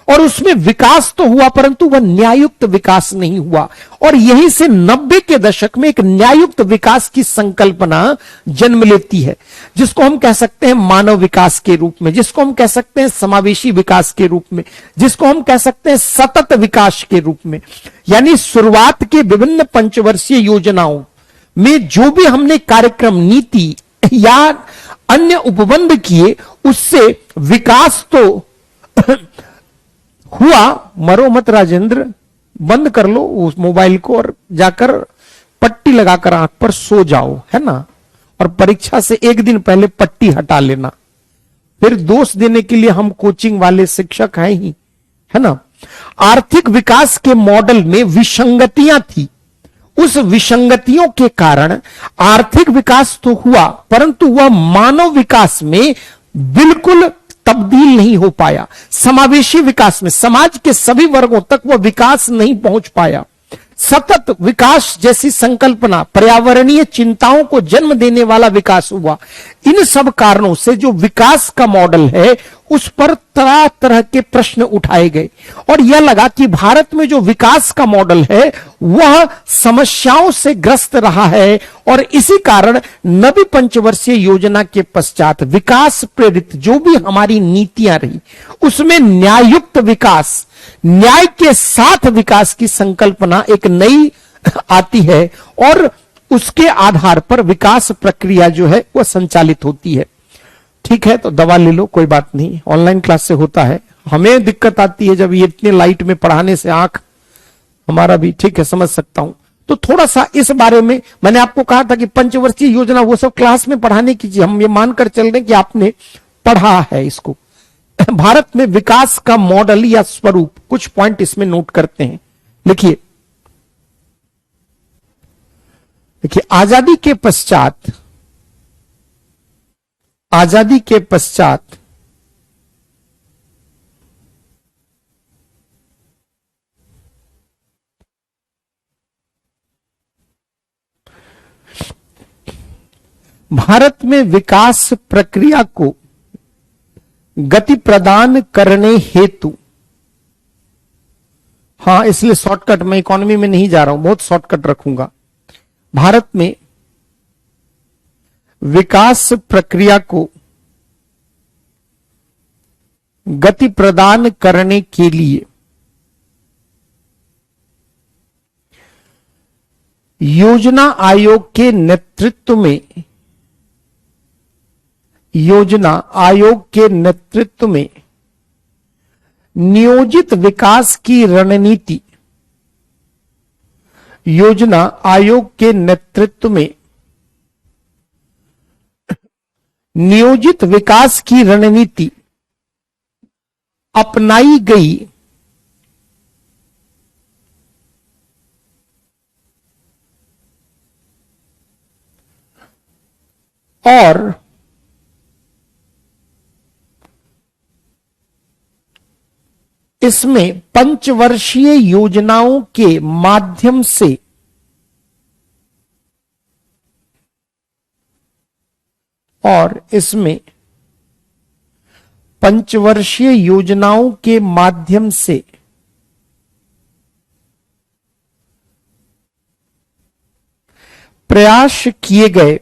और उसमें विकास तो हुआ परंतु वह न्यायुक्त विकास नहीं हुआ। और यहीं से 90 के दशक में एक न्यायुक्त विकास की संकल्पना जन्म लेती है, जिसको हम कह सकते हैं मानव विकास के रूप में, जिसको हम कह सकते हैं समावेशी विकास के रूप में, जिसको हम कह सकते हैं सतत विकास के रूप में। यानी शुरुआत के विभिन्न पंचवर्षीय योजनाओं में जो भी हमने कार्यक्रम, नीति या अन्य उपबंध किए, उससे विकास तो हुआ। मरो मत राजेंद्र, बंद कर लो उस मोबाइल को और जाकर पट्टी लगाकर आंख पर सो जाओ, है ना। और परीक्षा से एक दिन पहले पट्टी हटा लेना, फिर दोष देने के लिए हम कोचिंग वाले शिक्षक हैं ही, है ना। आर्थिक विकास के मॉडल में विसंगतियां थी, उस विसंगतियों के कारण आर्थिक विकास तो हुआ परंतु वह मानव विकास में बिल्कुल तब्दील नहीं हो पाया। समावेशी विकास में समाज के सभी वर्गों तक वह विकास नहीं पहुंच पाया। सतत विकास जैसी संकल्पना पर्यावरणीय चिंताओं को जन्म देने वाला विकास हुआ। इन सब कारणों से जो विकास का मॉडल है उस पर तरह तरह के प्रश्न उठाए गए और यह लगा कि भारत में जो विकास का मॉडल है वह समस्याओं से ग्रस्त रहा है और इसी कारण नवी पंचवर्षीय योजना के पश्चात विकास प्रेरित जो भी हमारी नीतियां रही उसमें न्यायुक्त विकास, न्याय के साथ विकास की संकल्पना एक नई आती है और उसके आधार पर विकास प्रक्रिया जो है वह संचालित होती है। ठीक है, तो दवा ले लो, कोई बात नहीं, ऑनलाइन क्लास से होता है। हमें दिक्कत आती है जब ये इतने लाइट में पढ़ाने से आंख हमारा भी, ठीक है, समझ सकता हूं। तो थोड़ा सा इस बारे में मैंने आपको कहा था कि पंचवर्षीय योजना वो सब क्लास में पढ़ाने की चीज, हम ये मानकर चल रहे हैं कि आपने पढ़ा है इसको। भारत में विकास का मॉडल या स्वरूप, कुछ पॉइंट इसमें नोट करते हैं, लिखिए। देखिए, आजादी के पश्चात भारत में विकास प्रक्रिया को गति प्रदान करने हेतु, हां इसलिए शॉर्टकट, मैं इकोनॉमी में नहीं जा रहा हूं, बहुत शॉर्टकट रखूंगा। भारत में विकास प्रक्रिया को गति प्रदान करने के लिए योजना आयोग के नेतृत्व में नियोजित विकास की रणनीति, योजना आयोग के नेतृत्व में नियोजित विकास की रणनीति अपनाई गई और इसमें पंचवर्षीय योजनाओं के माध्यम से प्रयास किए गए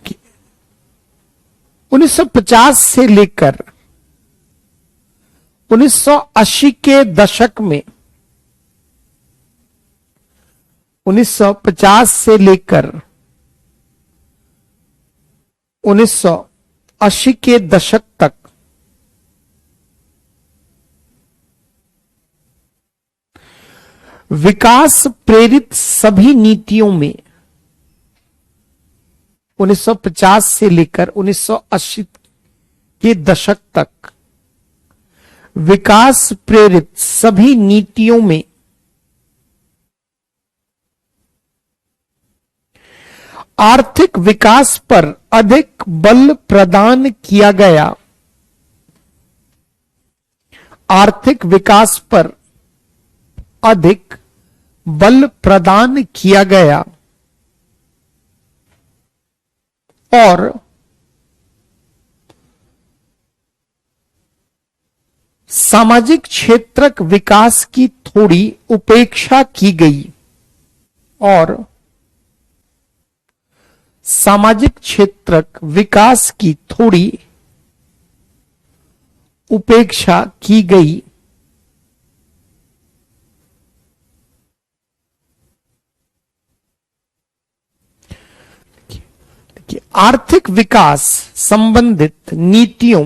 कि 1950 से लेकर 1980 के दशक में, 1950 से लेकर 1980 के दशक तक विकास प्रेरित सभी नीतियों में, 1950 से लेकर 1980 के दशक तक विकास प्रेरित सभी नीतियों में आर्थिक विकास पर अधिक बल प्रदान किया गया। आर्थिक विकास पर अधिक बल प्रदान किया गया और सामाजिक क्षेत्रक विकास की थोड़ी उपेक्षा की गई और सामाजिक क्षेत्रक विकास की थोड़ी उपेक्षा की गई। आर्थिक विकास संबंधित नीतियों,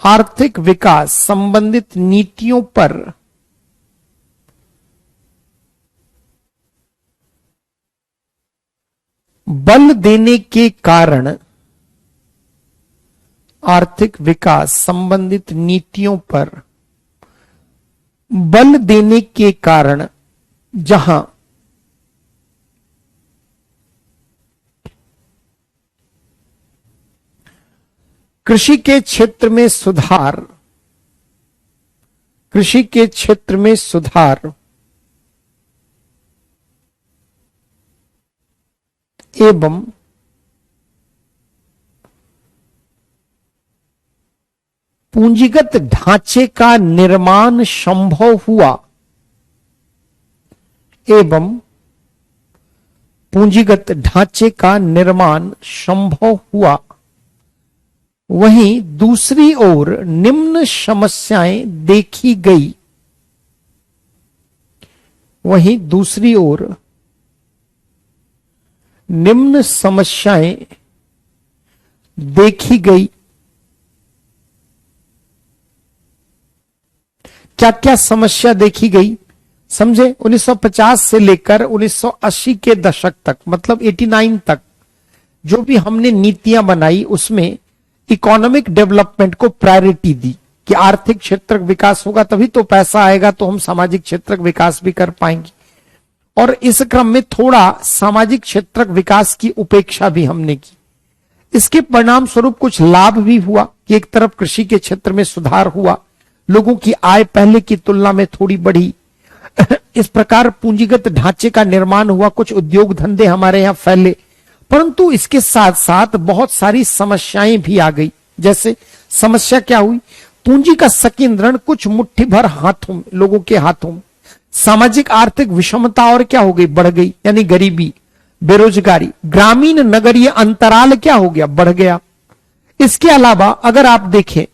आर्थिक विकास संबंधित नीतियों पर बल देने के कारण, आर्थिक विकास संबंधित नीतियों पर बल देने के कारण जहां कृषि के क्षेत्र में सुधार, कृषि के क्षेत्र में सुधार एवं पूंजीगत ढांचे का निर्माण संभव हुआ, एवं पूंजीगत ढांचे का निर्माण संभव हुआ, वहीं दूसरी ओर निम्न समस्याएं देखी गई, वहीं दूसरी ओर निम्न समस्याएं देखी गई। क्या क्या समस्या देखी गई समझे? 1950 से लेकर 1980 के दशक तक, मतलब 89 तक जो भी हमने नीतियां बनाई उसमें इकोनॉमिक डेवलपमेंट को प्रायोरिटी दी कि आर्थिक क्षेत्र विकास होगा तभी तो पैसा आएगा, तो हम सामाजिक क्षेत्र विकास भी कर पाएंगे। और इस क्रम में थोड़ा सामाजिक क्षेत्र विकास की उपेक्षा भी हमने की। इसके परिणाम स्वरूप कुछ लाभ भी हुआ कि एक तरफ कृषि के क्षेत्र में सुधार हुआ, लोगों की आय पहले की तुलना में थोड़ी बढ़ी, इस प्रकार पूंजीगत ढांचे का निर्माण हुआ, कुछ उद्योग धंधे हमारे यहां फैले। परंतु इसके साथ साथ बहुत सारी समस्याएं भी आ गई। जैसे समस्या क्या हुई? पूंजी का संकेंद्रण कुछ मुट्ठी भर हाथों में, लोगों के हाथों में। सामाजिक आर्थिक विषमता और क्या हो गई? बढ़ गई, यानी गरीबी, बेरोजगारी, ग्रामीण नगरीय अंतराल क्या हो गया? बढ़ गया। इसके अलावा अगर आप देखें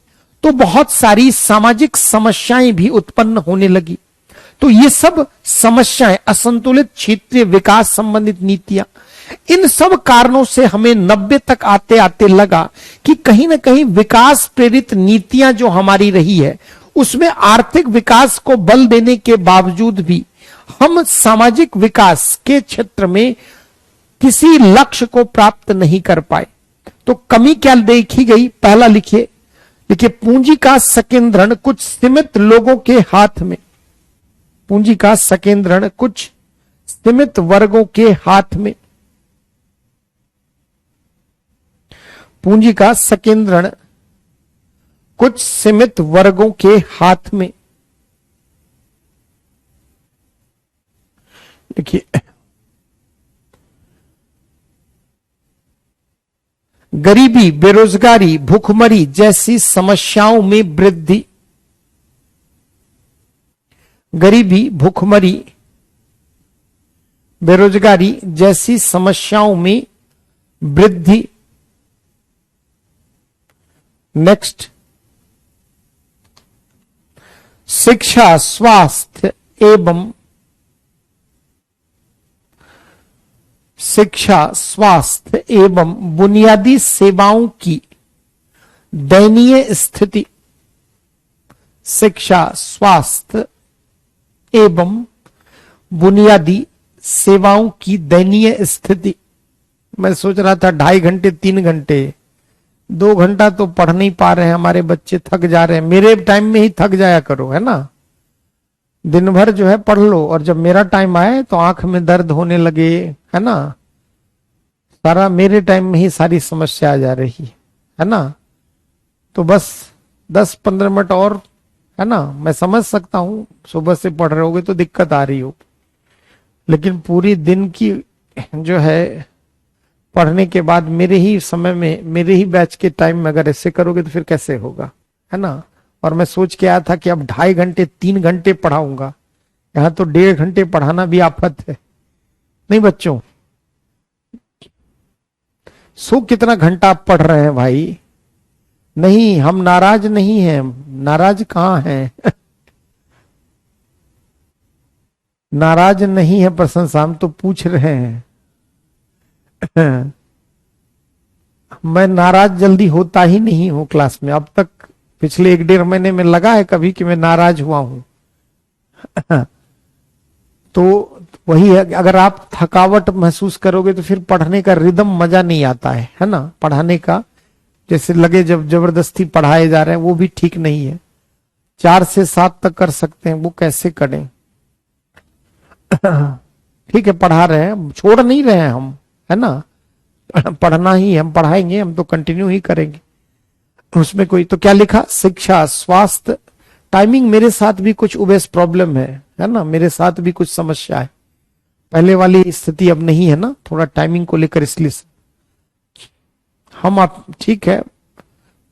तो बहुत सारी सामाजिक समस्याएं भी उत्पन्न होने लगी। तो ये सब समस्याएं, असंतुलित क्षेत्रीय विकास संबंधित नीतियां, इन सब कारणों से हमें 90 तक आते आते लगा कि कहीं ना कहीं विकास प्रेरित नीतियां जो हमारी रही है उसमें आर्थिक विकास को बल देने के बावजूद भी हम सामाजिक विकास के क्षेत्र में किसी लक्ष्य को प्राप्त नहीं कर पाए। तो कमी क्या देखी गई? पहला लिखिए, पूंजी का संकेंद्रण कुछ सीमित लोगों के हाथ में, पूंजी का संकेंद्रण कुछ सीमित वर्गों के हाथ में, पूंजी का संकेंद्रण कुछ सीमित वर्गों के हाथ में। देखिए, गरीबी, बेरोजगारी, भूखमरी जैसी समस्याओं में वृद्धि, गरीबी, भूखमरी, बेरोजगारी जैसी समस्याओं में वृद्धि। नेक्स्ट, शिक्षा, स्वास्थ्य एवं बुनियादी सेवाओं की दयनीय स्थिति, शिक्षा, स्वास्थ्य एवं बुनियादी सेवाओं की दयनीय स्थिति। मैं सोच रहा था 2.5 घंटे 3 घंटे, 2 घंटा तो पढ़ नहीं पा रहे हैं, हमारे बच्चे थक जा रहे हैं। मेरे टाइम में ही थक जाया करो, है ना, दिन भर जो है पढ़ लो, और जब मेरा टाइम आए तो आंख में दर्द होने लगे, है ना, सारा मेरे टाइम में ही सारी समस्या आ जा रही है ना। तो बस 10-15 मिनट और, है ना, मैं समझ सकता हूं सुबह से पढ़ रहे होगे तो दिक्कत आ रही हो, लेकिन पूरी दिन की जो है पढ़ने के बाद मेरे ही समय में, मेरे ही बैच के टाइम में अगर ऐसे करोगे तो फिर कैसे होगा, है ना। और मैं सोच के आया था कि अब 2.5 घंटे 3 घंटे पढ़ाऊंगा, यहां तो 1.5 घंटे पढ़ाना भी आफत है। नहीं बच्चों, सो कितना घंटा आप पढ़ रहे हैं भाई? नहीं, हम नाराज नहीं हैं, नाराज कहां हैं नाराज नहीं है प्रशंसा, हम तो पूछ रहे हैं मैं नाराज जल्दी होता ही नहीं हूं क्लास में, अब तक पिछले 1-1.5 महीने में लगा है कभी कि मैं नाराज हुआ हूं तो वही है, अगर आप थकावट महसूस करोगे तो फिर पढ़ने का रिदम मजा नहीं आता है ना, पढ़ाने का जैसे लगे जब जबरदस्ती पढ़ाए जा रहे हैं वो भी ठीक नहीं है। 4 से 7 तक कर सकते हैं, वो कैसे करें ठीक है, पढ़ा रहे हैं, छोड़ नहीं रहे हैं हम, है ना, पढ़ना ही हम पढ़ाएंगे, हम तो कंटिन्यू ही करेंगे उसमें कोई। तो क्या लिखा? शिक्षा, स्वास्थ्य, टाइमिंग मेरे साथ भी कुछ उबेस प्रॉब्लम है ना, मेरे साथ भी कुछ समस्या है, पहले वाली स्थिति अब नहीं है ना, थोड़ा टाइमिंग को लेकर, इसलिए हम आप ठीक है,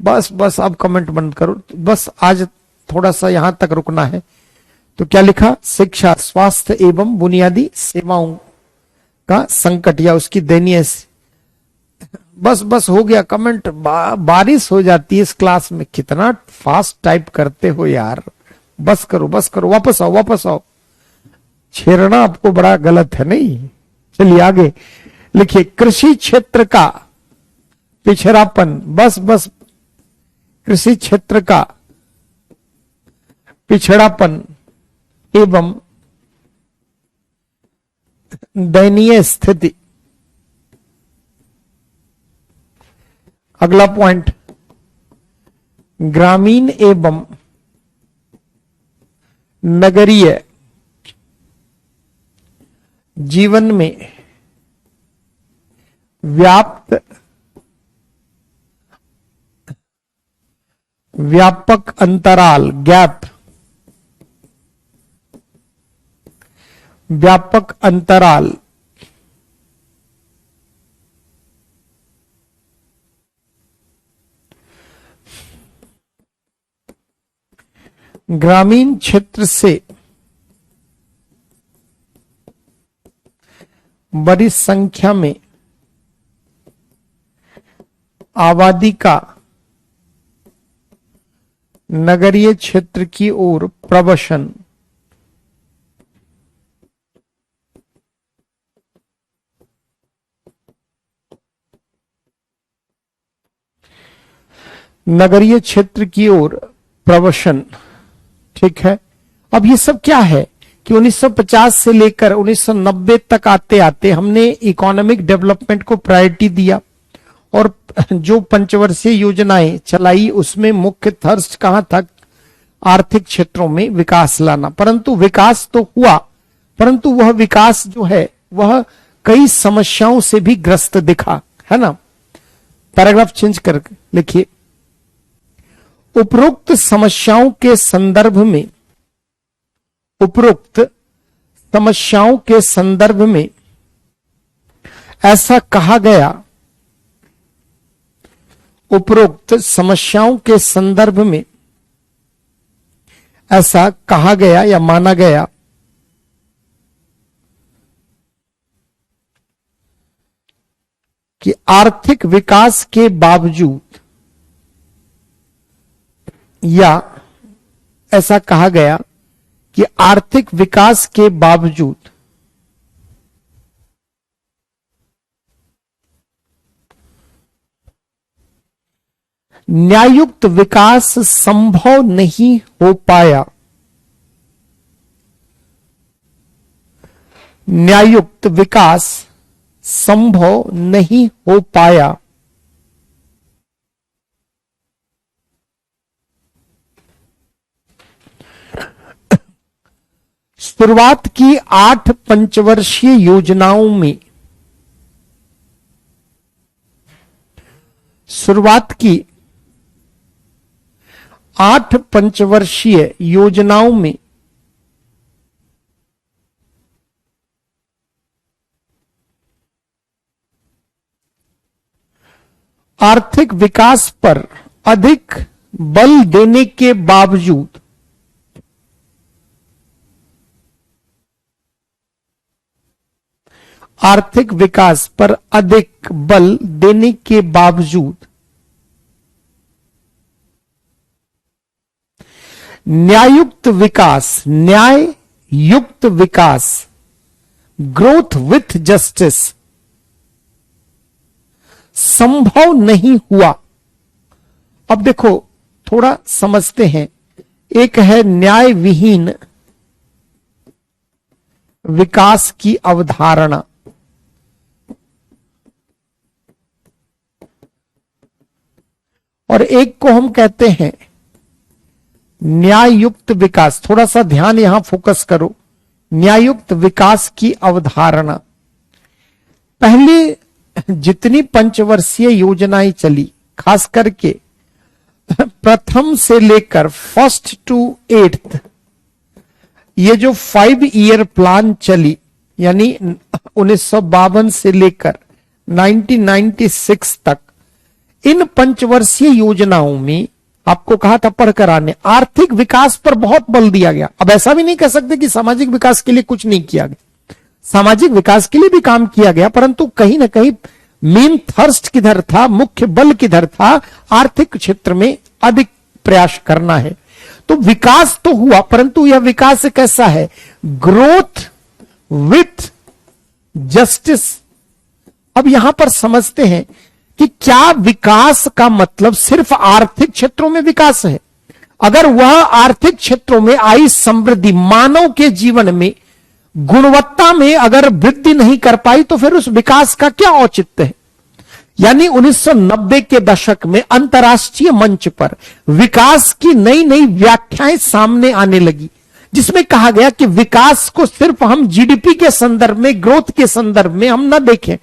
बस बस अब कमेंट बंद करो, बस आज थोड़ा सा यहां तक रुकना है। तो क्या लिखा? शिक्षा, स्वास्थ्य एवं बुनियादी सेवाओं का संकट या उसकी दयनीय, बस बस हो गया कमेंट। बारिश हो जाती है इस क्लास में, कितना फास्ट टाइप करते हो यार, बस करो बस करो, वापस आओ वापस आओ, छेड़ना आपको बड़ा गलत है। नहीं, चलिए आगे लिखिए, कृषि क्षेत्र का पिछड़ापन, बस बस, कृषि क्षेत्र का पिछड़ापन एवं दयनीय स्थिति। अगला पॉइंट, ग्रामीण एवं नगरीय जीवन में व्यापक अंतराल, गैप, व्यापक अंतराल ग्रामीण क्षेत्र से बड़ी संख्या में आबादी का नगरीय क्षेत्र की ओर प्रवसन, नगरीय क्षेत्र की ओर प्रवसन, ठीक है। अब ये सब क्या है कि 1950 से लेकर 1990 तक आते आते हमने इकोनॉमिक डेवलपमेंट को प्रायोरिटी दिया, और जो पंचवर्षीय योजनाएं चलाई उसमें मुख्य थर्स्ट कहां तक? आर्थिक क्षेत्रों में विकास लाना। परंतु विकास तो हुआ, परंतु वह विकास जो है वह कई समस्याओं से भी ग्रस्त दिखा, है ना। पैराग्राफ चेंज कर लिखिए, उपरोक्त समस्याओं के संदर्भ में, उपरोक्त समस्याओं के संदर्भ में ऐसा कहा गया, उपरोक्त समस्याओं के संदर्भ में ऐसा कहा गया या माना गया कि आर्थिक विकास के बावजूद, या ऐसा कहा गया कि आर्थिक विकास के बावजूद न्यायुक्त विकास संभव नहीं हो पाया, न्यायुक्त विकास संभव नहीं हो पाया। शुरुआत की 8 पंचवर्षीय योजनाओं में, शुरुआत की 8 पंचवर्षीय योजनाओं में आर्थिक विकास पर अधिक बल देने के बावजूद आर्थिक विकास पर अधिक बल देने के बावजूद न्याय युक्त विकास ग्रोथ विथ जस्टिस संभव नहीं हुआ। अब देखो थोड़ा समझते हैं। एक है न्याय विहीन विकास की अवधारणा, और एक को हम कहते हैं न्यायुक्त विकास। थोड़ा सा ध्यान यहां फोकस करो। न्यायुक्त विकास की अवधारणा, पहले जितनी पंचवर्षीय योजनाएं चली, खास करके प्रथम से लेकर 1st to 8th, ये जो 5 ईयर प्लान चली, यानी 1952 से लेकर 1996 तक, इन पंचवर्षीय योजनाओं में आपको कहा था पढ़कर आने, आर्थिक विकास पर बहुत बल दिया गया। अब ऐसा भी नहीं कह सकते कि सामाजिक विकास के लिए कुछ नहीं किया गया, सामाजिक विकास के लिए भी काम किया गया, परंतु कहीं ना कहीं मेन थर्स्ट किधर था, मुख्य बल किधर था, आर्थिक क्षेत्र में अधिक प्रयास करना है। तो विकास तो हुआ, परंतु यह विकास कैसा है? Growth with justice. अब यहां पर समझते हैं कि क्या विकास का मतलब सिर्फ आर्थिक क्षेत्रों में विकास है? अगर वह आर्थिक क्षेत्रों में आई समृद्धि मानव के जीवन में गुणवत्ता में अगर वृद्धि नहीं कर पाई, तो फिर उस विकास का क्या औचित्य है? यानी 1990 के दशक में अंतर्राष्ट्रीय मंच पर विकास की नई नई व्याख्याएं सामने आने लगी, जिसमें कहा गया कि विकास को सिर्फ हम जीडीपी के संदर्भ में, ग्रोथ के संदर्भ में हम न देखें,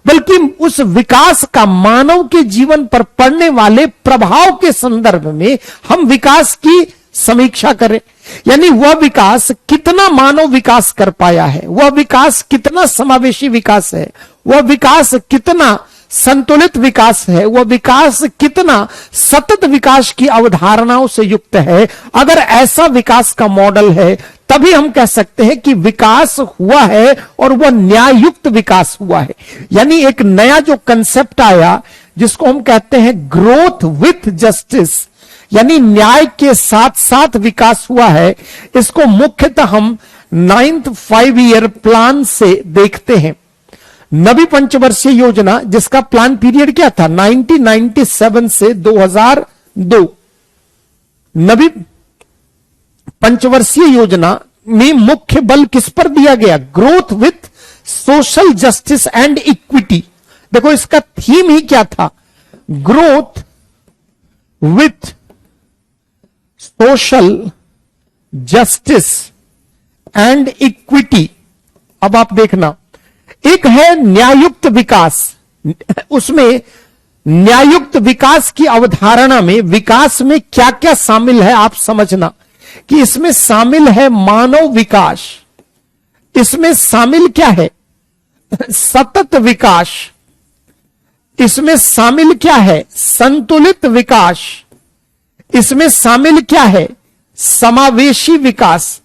बल्कि उस विकास का मानव के जीवन पर पड़ने वाले प्रभाव के संदर्भ में हम विकास की समीक्षा करें। यानी वह विकास कितना मानव विकास कर पाया है, वह विकास कितना समावेशी विकास है, वह विकास कितना संतुलित विकास है, वह विकास कितना सतत विकास की अवधारणाओं से युक्त है। अगर ऐसा विकास का मॉडल है, तभी हम कह सकते हैं कि विकास हुआ है और वह न्यायुक्त विकास हुआ है। यानी एक नया जो कंसेप्ट आया, जिसको हम कहते हैं ग्रोथ विथ जस्टिस, यानी न्याय के साथ साथ विकास हुआ है। इसको मुख्यतः हम 9th 5 ईयर प्लान से देखते हैं। नवी पंचवर्षीय योजना, जिसका प्लान पीरियड क्या था? 1997 से 2002। नवी पंचवर्षीय योजना में मुख्य बल किस पर दिया गया? Growth with social justice and equity. देखो इसका थीम ही क्या था? Growth with social justice and equity. अब आप देखना, एक है न्यायुक्त विकास। उसमें न्यायुक्त विकास की अवधारणा में विकास में क्या क्या शामिल है आप समझना, कि इसमें शामिल है मानव विकास, इसमें शामिल क्या है? सतत विकास, इसमें शामिल क्या है? संतुलित विकास, इसमें शामिल क्या है? समावेशी विकास।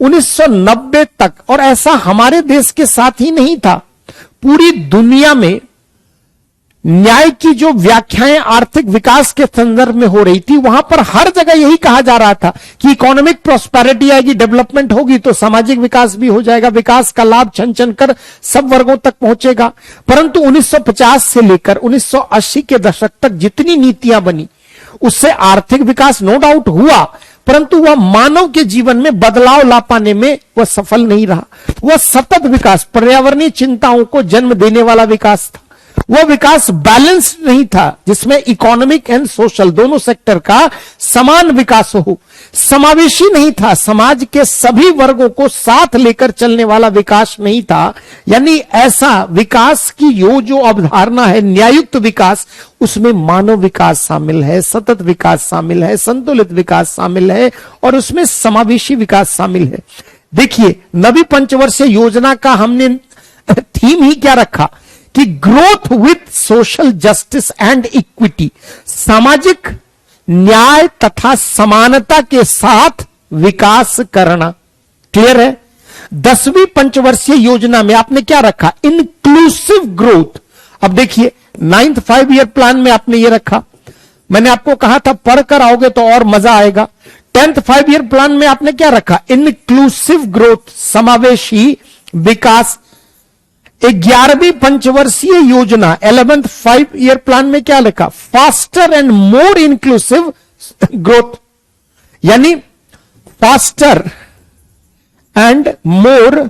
1990 तक, और ऐसा हमारे देश के साथ ही नहीं था, पूरी दुनिया में न्याय की जो व्याख्याएं आर्थिक विकास के संदर्भ में हो रही थी, वहां पर हर जगह यही कहा जा रहा था कि इकोनॉमिक प्रॉस्पेरिटी आएगी, डेवलपमेंट होगी तो सामाजिक विकास भी हो जाएगा, विकास का लाभ छन छन कर सब वर्गों तक पहुंचेगा। परंतु 1950 से लेकर 1980 के दशक तक जितनी नीतियां बनी, उससे आर्थिक विकास नो डाउट हुआ, परंतु वह मानव के जीवन में बदलाव ला पाने में वह सफल नहीं रहा। वह सतत विकास, पर्यावरणीय चिंताओं को जन्म देने वाला विकास था। वो विकास बैलेंस नहीं था, जिसमें इकोनॉमिक एंड सोशल दोनों सेक्टर का समान विकास हो। समावेशी नहीं था, समाज के सभी वर्गों को साथ लेकर चलने वाला विकास नहीं था। यानी ऐसा विकास की जो अवधारणा है न्यायुक्त विकास, उसमें मानव विकास शामिल है, सतत विकास शामिल है, संतुलित विकास शामिल है और उसमें समावेशी विकास शामिल है। देखिए, नवी पंचवर्षीय योजना का हमने थीम ही क्या रखा कि growth with social justice and equity, सामाजिक न्याय तथा समानता के साथ विकास करना। क्लियर है? 10वीं पंचवर्षीय योजना में आपने क्या रखा? Inclusive growth. अब देखिए, 9th 5 ईयर प्लान में आपने ये रखा, मैंने आपको कहा था पढ़कर आओगे तो और मजा आएगा। 10th 5 ईयर प्लान में आपने क्या रखा? इंक्लूसिव ग्रोथ, समावेशी विकास। 11वीं पंचवर्षीय योजना 11th 5 ईयर प्लान में क्या लिखा? Faster and more inclusive growth, यानी faster and more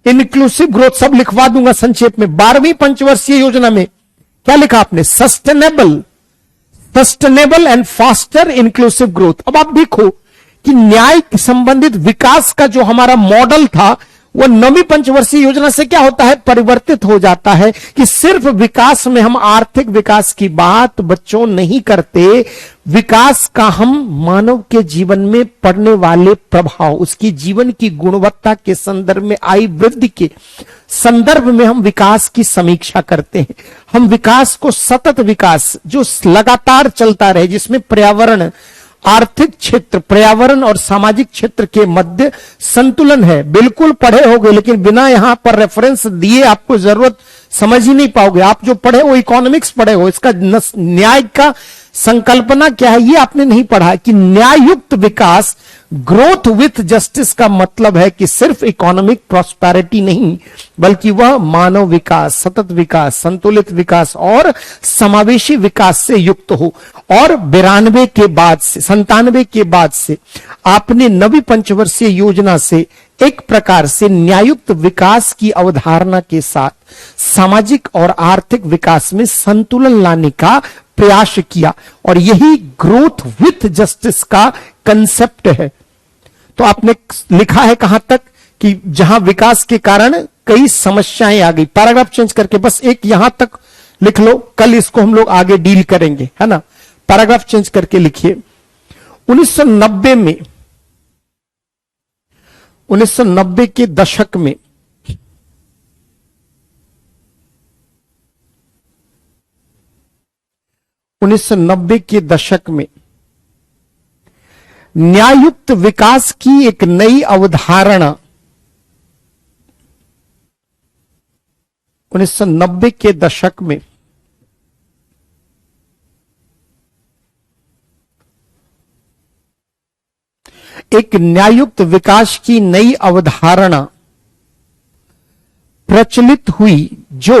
inclusive growth. सब लिखवा दूंगा संक्षेप में। 12वीं पंचवर्षीय योजना में क्या लिखा आपने? Sustainable and faster inclusive growth. अब आप देखो कि न्याय संबंधित विकास का जो हमारा मॉडल था वो 9वीं पंचवर्षीय योजना से क्या होता है? परिवर्तित हो जाता है कि सिर्फ विकास में हम आर्थिक विकास की बात बच्चों नहीं करते, विकास का हम मानव के जीवन में पड़ने वाले प्रभाव, उसकी जीवन की गुणवत्ता के संदर्भ में आई वृद्धि के संदर्भ में हम विकास की समीक्षा करते हैं। हम विकास को सतत विकास जो लगातार चलता रहे, जिसमें पर्यावरण, आर्थिक क्षेत्र, पर्यावरण और सामाजिक क्षेत्र के मध्य संतुलन है। बिल्कुल पढ़े होगे, लेकिन बिना यहां पर रेफरेंस दिए आपको जरूरत समझ ही नहीं पाओगे। आप जो पढ़े हो इकोनॉमिक्स पढ़े हो, इसका न्याय का संकल्पना क्या है ये आपने नहीं पढ़ा कि न्यायुक्त विकास, ग्रोथ विथ जस्टिस का मतलब है कि सिर्फ इकोनॉमिक प्रॉस्पेरिटी नहीं, बल्कि वह मानव विकास, सतत विकास, संतुलित विकास और समावेशी विकास से युक्त हो। और 92 के बाद से, 97 के बाद से आपने नवी पंचवर्षीय योजना से एक प्रकार से न्यायुक्त विकास की अवधारणा के साथ सामाजिक और आर्थिक विकास में संतुलन लाने का प्रयास किया, और यही ग्रोथ विथ जस्टिस का कंसेप्ट है। तो आपने लिखा है कहां तक कि जहां विकास के कारण कई समस्याएं आ गई। पैराग्राफ चेंज करके बस एक यहां तक लिख लो, कल इसको हम लोग आगे डील करेंगे, है ना। पैराग्राफ चेंज करके लिखिए। 1990 में, 1990 के दशक में न्यायुक्त विकास की एक नई अवधारणा 1990 के दशक में एक न्यायुक्त विकास की नई अवधारणा प्रचलित हुई, जो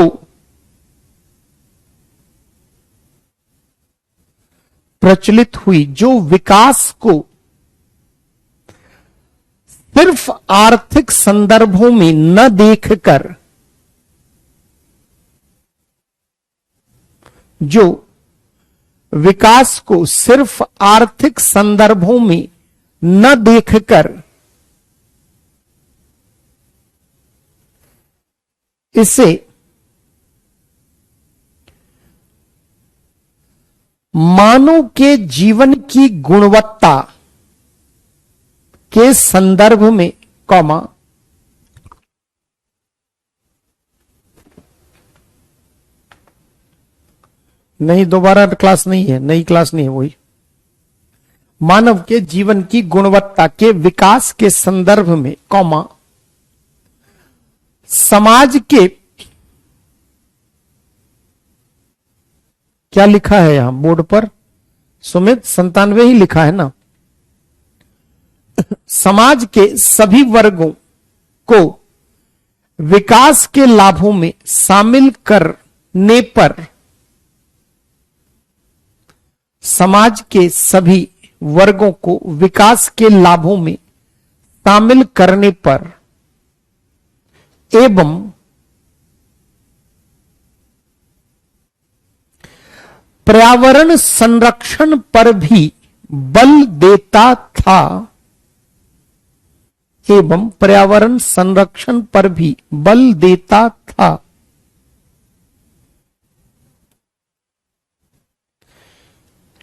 विकास को सिर्फ आर्थिक संदर्भों में न देखकर, जो विकास को सिर्फ आर्थिक संदर्भों में न देखकर इसे मानव के जीवन की गुणवत्ता के संदर्भ में, कॉमा, नहीं दोबारा क्लास नहीं है, नई क्लास नहीं है, वही मानव के जीवन की गुणवत्ता के विकास के संदर्भ में, कॉमा, समाज के, क्या लिखा है यहां बोर्ड पर सुमित? 97 ही लिखा है ना। समाज के सभी वर्गों को विकास के लाभों में शामिल करने पर, समाज के सभी वर्गों को विकास के लाभों में शामिल करने पर एवं पर्यावरण संरक्षण पर भी बल देता था एवं पर्यावरण संरक्षण पर भी बल देता था।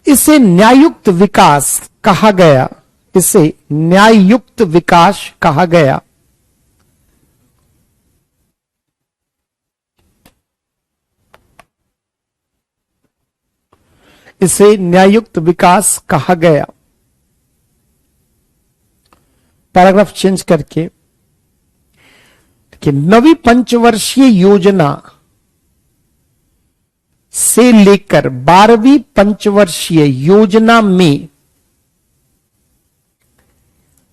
इसे न्यायुक्त विकास कहा गया। इसे न्यायुक्त विकास कहा गया। इसे न्यायुक्त विकास कहा गया। पैराग्राफ चेंज करके कि नवी पंचवर्षीय योजना से लेकर 12वीं पंचवर्षीय योजना में,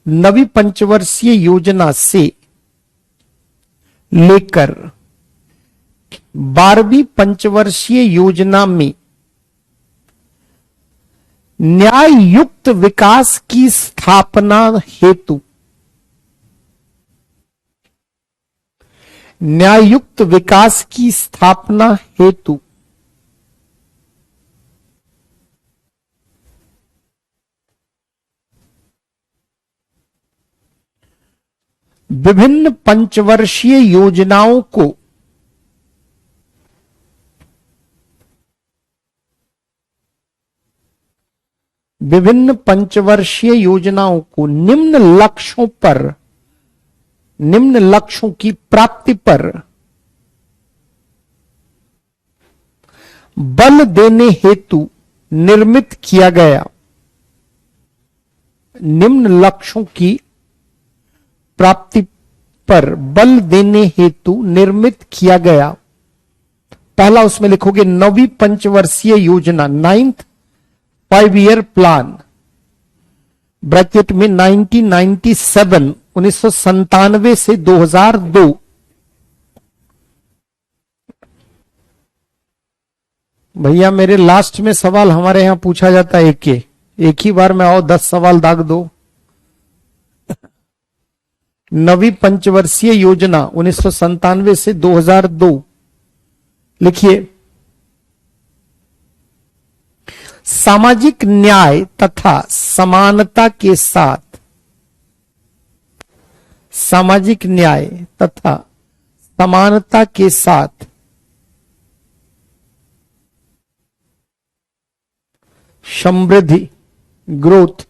नवी पंचवर्षीय योजना से लेकर 12वीं पंचवर्षीय योजना में न्याययुक्त विकास की स्थापना हेतु, न्याययुक्त विकास की स्थापना हेतु विभिन्न पंचवर्षीय योजनाओं को विभिन्न पंचवर्षीय योजनाओं को निम्न लक्ष्यों पर, निम्न लक्ष्यों की प्राप्ति पर बल देने हेतु निर्मित किया गया। निम्न लक्ष्यों की प्राप्ति पर बल देने हेतु निर्मित किया गया। पहला उसमें लिखोगे नवी पंचवर्षीय योजना, 9th 5-year प्लान, ब्रैकेट में 1997, 1997 से 2002। भैया मेरे लास्ट में सवाल हमारे यहां पूछा जाता है एक ही बार में आओ 10 सवाल दाग दो। नवी पंचवर्षीय योजना 1997 से 2002 लिखिए। सामाजिक न्याय तथा समानता के साथ, सामाजिक न्याय तथा समानता के साथ समृद्धि, ग्रोथ,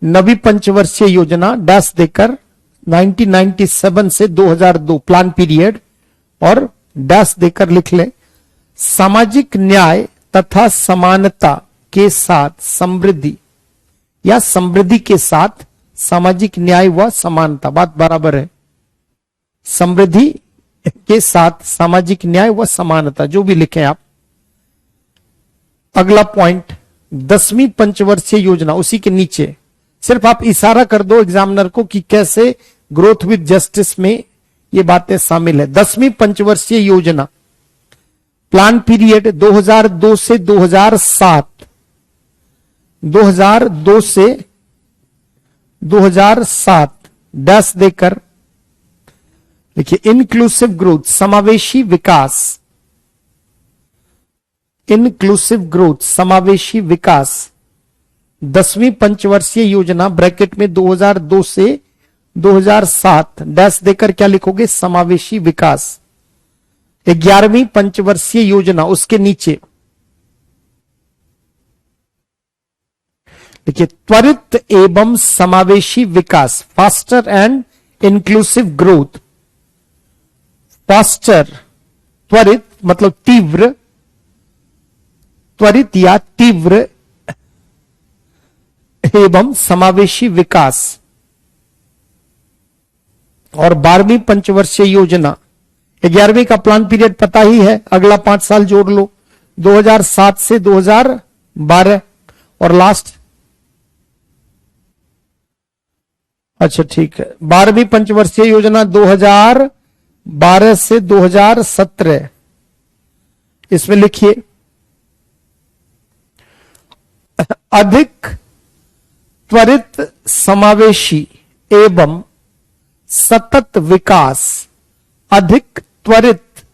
नवी पंचवर्षीय योजना डैश देकर 1997 से 2002 प्लान पीरियड और डैश देकर लिख ले सामाजिक न्याय तथा समानता के साथ समृद्धि, या समृद्धि के साथ सामाजिक न्याय व समानता, बात बराबर है। समृद्धि के साथ सामाजिक न्याय व समानता, जो भी लिखें आप। अगला पॉइंट 10वीं पंचवर्षीय योजना, उसी के नीचे सिर्फ आप इशारा कर दो एग्जामिनर को कि कैसे ग्रोथ विद जस्टिस में ये बातें शामिल है। 10वीं पंचवर्षीय योजना प्लान पीरियड 2002 से 2007, 2002 से 2007 डैश देकर देखिए इंक्लूसिव ग्रोथ, समावेशी विकास, इंक्लूसिव ग्रोथ, समावेशी विकास। 10वीं पंचवर्षीय योजना ब्रैकेट में 2002 से 2007 डैश देकर क्या लिखोगे, समावेशी विकास। 11वीं पंचवर्षीय योजना उसके नीचे देखिए त्वरित एवं समावेशी विकास, faster and inclusive growth. Faster, त्वरित मतलब तीव्र, त्वरित या तीव्र एवं समावेशी विकास। और 12वीं पंचवर्षीय योजना, 11वीं का प्लान पीरियड पता ही है, अगला 5 साल जोड़ लो, 2007 से 2012 और लास्ट, अच्छा ठीक है, 12वीं पंचवर्षीय योजना 2012 से 2017। इसमें लिखिए अधिक त्वरित समावेशी एवं सतत विकास, अधिक त्वरित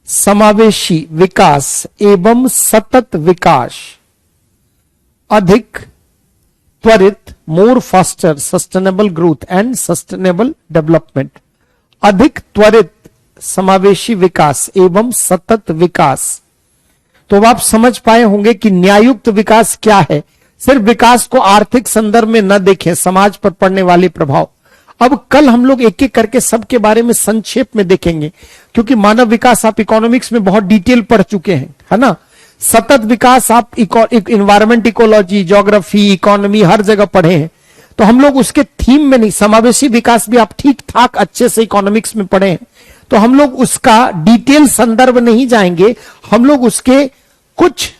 समावेशी विकास एवं सतत विकास, अधिक त्वरित, more faster sustainable growth and sustainable development, अधिक त्वरित समावेशी विकास एवं सतत विकास। तो अब आप समझ पाए होंगे कि न्यायुक्त विकास क्या है। सिर्फ विकास को आर्थिक संदर्भ में न देखें, समाज पर पड़ने वाले प्रभाव। अब कल हम लोग एक एक करके सबके बारे में संक्षेप में देखेंगे, क्योंकि मानव विकास आप इकोनॉमिक्स में बहुत डिटेल पढ़ चुके हैं, है ना। सतत विकास आप इन्वायरमेंट इकोलॉजी, ज्योग्राफी, इकोनॉमी हर जगह पढ़े हैं, तो हम लोग उसके थीम में नहीं। समावेशी विकास भी आप ठीक ठाक अच्छे से इकोनॉमिक्स में पढ़े हैं, तो हम लोग उसका डिटेल संदर्भ नहीं जाएंगे, हम लोग उसके कुछ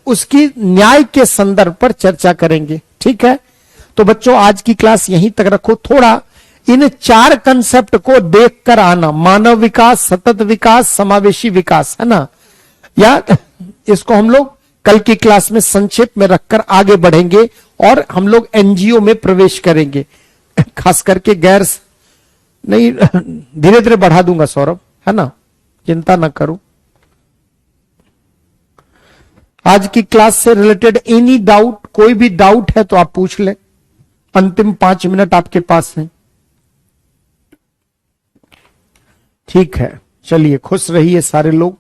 उसकी न्याय के संदर्भ पर चर्चा करेंगे, ठीक है। तो बच्चों आज की क्लास यहीं तक रखो। थोड़ा इन 4 कंसेप्ट को देखकर आना, मानव विकास, सतत विकास, समावेशी विकास, है ना। या इसको हम लोग कल की क्लास में संक्षेप में रखकर आगे बढ़ेंगे और हम लोग एनजीओ में प्रवेश करेंगे, खास करके गैर नहीं, धीरे धीरे बढ़ा दूंगा सौरभ, है ना, चिंता ना करो। आज की क्लास से रिलेटेड एनी डाउट, कोई भी डाउट है तो आप पूछ लें, अंतिम 5 मिनट आपके पास हैं। ठीक है, चलिए खुश रहिए सारे लोग,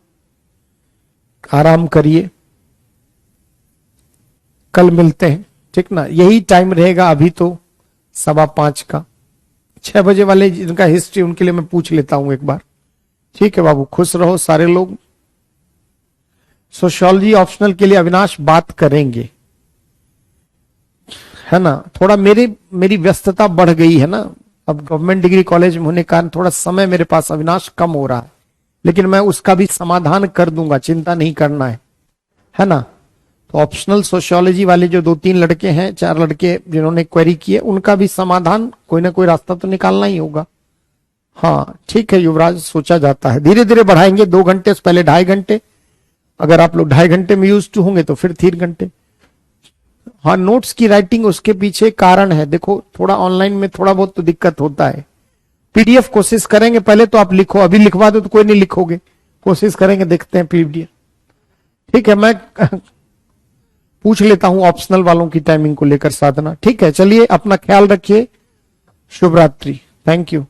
आराम करिए, कल मिलते हैं, ठीक ना। यही टाइम रहेगा अभी तो 5:15 का। 6 बजे वाले जिनका हिस्ट्री उनके लिए मैं पूछ लेता हूं एक बार, ठीक है बाबू। खुश रहो सारे लोग। सोशियोलॉजी ऑप्शनल के लिए अविनाश बात करेंगे, है ना। थोड़ा मेरी व्यस्तता बढ़ गई है ना, अब गवर्नमेंट डिग्री कॉलेज में होने के कारण थोड़ा समय मेरे पास अविनाश कम हो रहा है, लेकिन मैं उसका भी समाधान कर दूंगा, चिंता नहीं करना है ना। तो ऑप्शनल सोशियोलॉजी वाले जो 2-3 लड़के हैं, 4 लड़के जिन्होंने क्वेरी की है, उनका भी समाधान कोई ना कोई रास्ता तो निकालना ही होगा। हाँ ठीक है युवराज, सोचा जाता है, धीरे धीरे बढ़ाएंगे। 2 घंटे से पहले 2.5 घंटे, अगर आप लोग 2.5 घंटे में यूज टू होंगे तो फिर 3 घंटे। हाँ नोट्स की राइटिंग, उसके पीछे कारण है, देखो थोड़ा ऑनलाइन में थोड़ा बहुत तो दिक्कत होता है। पीडीएफ कोशिश करेंगे, पहले तो आप लिखो, अभी लिखवा दो तो कोई नहीं लिखोगे, कोशिश करेंगे, देखते हैं पीडीएफ। ठीक है, मैं पूछ लेता हूं ऑप्शनल वालों की टाइमिंग को लेकर साधना। ठीक है, चलिए अपना ख्याल रखिए, शुभ रात्रि, थैंक यू।